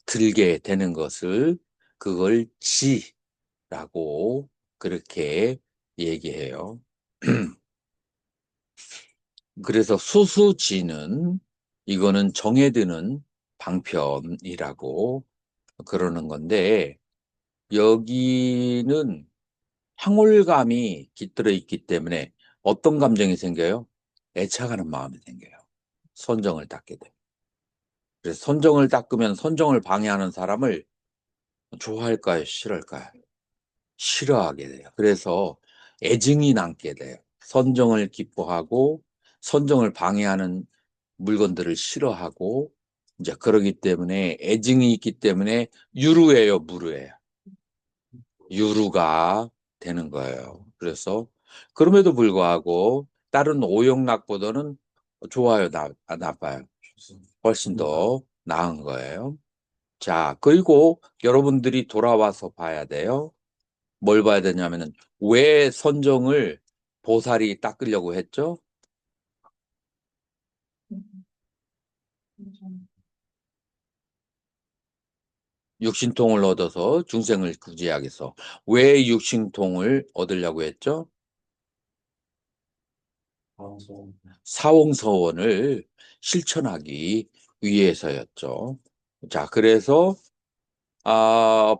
들게 되는 것을 그걸 지라고 그렇게 얘기해요. 그래서 수수지는 이거는 정해드는 방편이라고 그러는 건데 여기는 황홀감이 깃들어 있기 때문에 어떤 감정이 생겨요? 애착하는 마음이 생겨요. 선정을 닦게 돼요. 그래서 선정을 닦으면 선정을 방해하는 사람을 좋아할까요? 싫어할까요? 싫어하게 돼요. 그래서 애증이 남게 돼요. 선정을 기뻐하고 선정을 방해하는 물건들을 싫어하고 이제 그러기 때문에 애증이 있기 때문에 유루예요, 무루예요. 유루가 되는 거예요. 그래서 그럼에도 불구하고 다른 오용락보다는 좋아요, 나빠요. 훨씬 더 나은 거예요. 자, 그리고 여러분들이 돌아와서 봐야 돼요. 뭘 봐야 되냐면은 왜 선정을 보살이 닦으려고 했죠? 육신통을 얻어서 중생을 구제하겠어. 왜 육신통을 얻으려고 했죠? 방송. 사홍서원을 실천하기 위해서였죠. 자, 그래서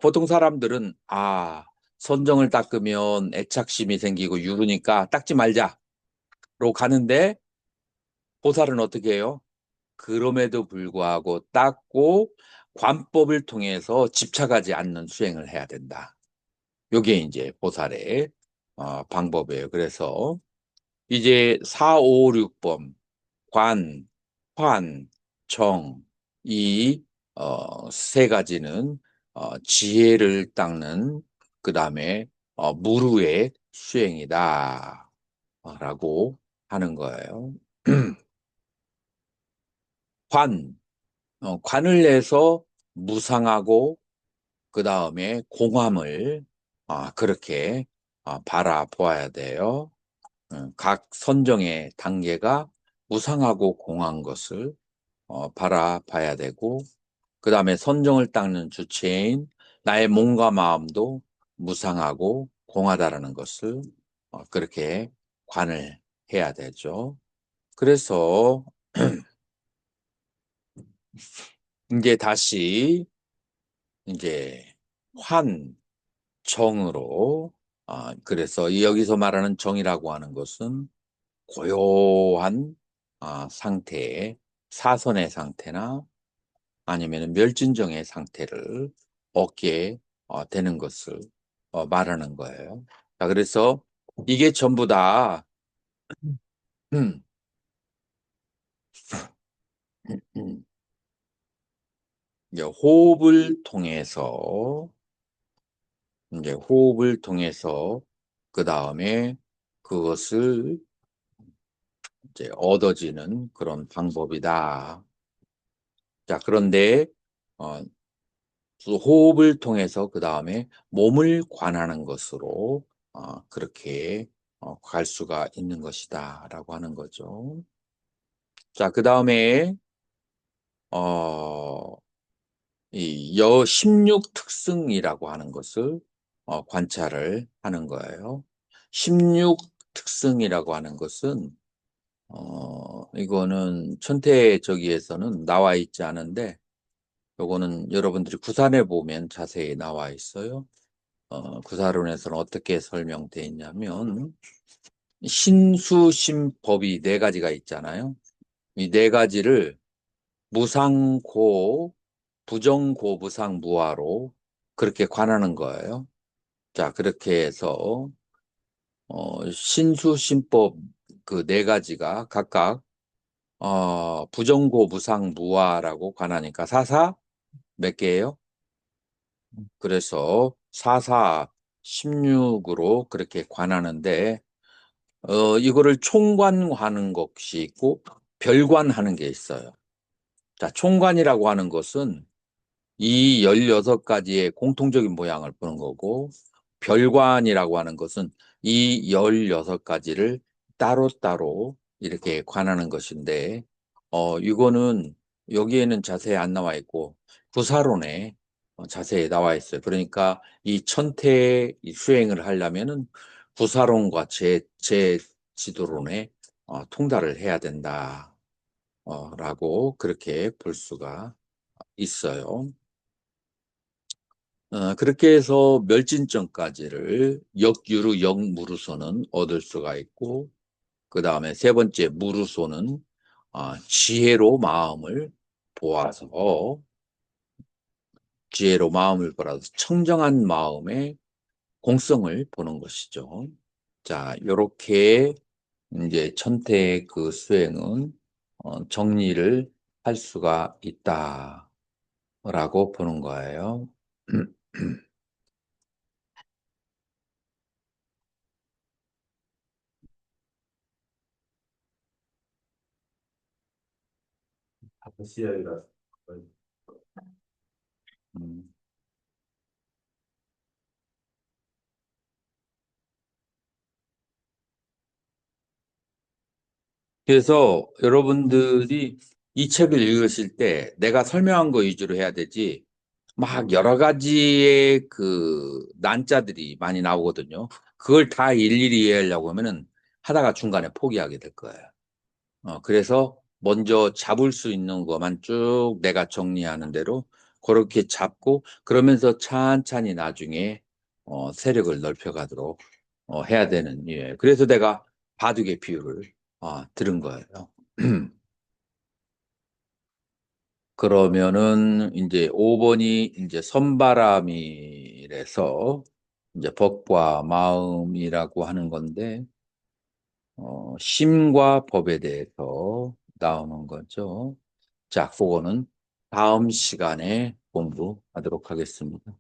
보통 사람들은 선정을 닦으면 애착심이 생기고 유르니까 닦지 말자로 가는데 보살은 어떻게 해요? 그럼에도 불구하고 닦고 관법을 통해서 집착하지 않는 수행을 해야 된다. 요게 이제 보살의 방법이에요. 그래서 이제 4, 5, 6번 관, 환, 정, 이 세 가지는 지혜를 닦는 그 다음에 무루의 수행이다 라고 하는 거예요. 관을 내서 무상하고 그 다음에 공함을 그렇게 바라보아야 돼요. 각 선정의 단계가 무상하고 공한 것을 바라봐야 되고 그 다음에 선정을 닦는 주체인 나의 몸과 마음도 무상하고 공하다라는 것을 그렇게 관을 해야 되죠. 그래서 이제 다시 이제 정으로 그래서 여기서 말하는 정이라고 하는 것은 고요한 상태의 사선의 상태나 아니면 멸진정의 상태를 얻게 되는 것을 말하는 거예요. 자, 그래서 이게 전부 다 음, 이제 호흡을 통해서 그 다음에 그것을 이제 얻어지는 그런 방법이다. 자, 그런데 어, 호흡을 통해서 그 다음에 몸을 관하는 것으로 그렇게 갈 수가 있는 것이다 라고 하는 거죠. 자, 그 다음에 이 16특승이라고 하는 것을 관찰을 하는 거예요. 16특승이라고 하는 것은 이거는 천태저기에서는 나와 있지 않은데 요거는 여러분들이 구산에 보면 자세히 나와 있어요. 구사론에서는 어떻게 설명되어 있냐면 신수심법이 네 가지가 있잖아요. 이 네 가지를 무상고, 부정고, 무상무화로 그렇게 관하는 거예요. 자, 그렇게 해서 신수심법 그 네 가지가 각각 부정고, 무상무화라고 관하니까 사사 몇 개예요? 그래서 4, 16으로 그렇게 관하는데 이거를 총관하는 것이 있고 별관하는 게 있어요. 자, 총관이라고 하는 것은 이 16가지의 공통적인 모양을 보는 거고 별관이라고 하는 것은 이 16가지를 따로따로 이렇게 관하는 것인데 이거는 여기에는 자세히 안 나와 있고 구사론에 자세히 나와 있어요. 그러니까 이 천태 수행을 하려면은 구사론과 제 지도론에 통달을 해야 된다. 라고 그렇게 볼 수가 있어요. 그렇게 해서 멸진정까지를 역유루 역무루소는 얻을 수가 있고 그 다음에 세 번째 무루소는 지혜로 마음을 보아서 청정한 마음의 공성을 보는 것이죠. 자, 요렇게 이제 천태의 그 수행은 정리를 할 수가 있다라고 보는 거예요. 다시아이라. 음. 그래서 여러분들이 이 책을 읽으실 때 내가 설명한 거 위주로 해야 되지, 막 여러 가지의 그 난자들이 많이 나오거든요. 그걸 다 일일이 이해하려고 하면은 하다가 중간에 포기하게 될 거예요. 그래서 먼저 잡을 수 있는 것만 쭉 내가 정리하는 대로 그렇게 잡고, 그러면서 찬찬히 나중에 세력을 넓혀가도록 해야 되는 이유예요. 그래서 내가 바둑의 비유를 들은 거예요. 그러면은 이제 5번이 이제 선바람이라서 이제 법과 마음이라고 하는 건데, 심과 법에 대해서 나오는 거죠. 자, 그거는 다음 시간에 공부하도록 하겠습니다.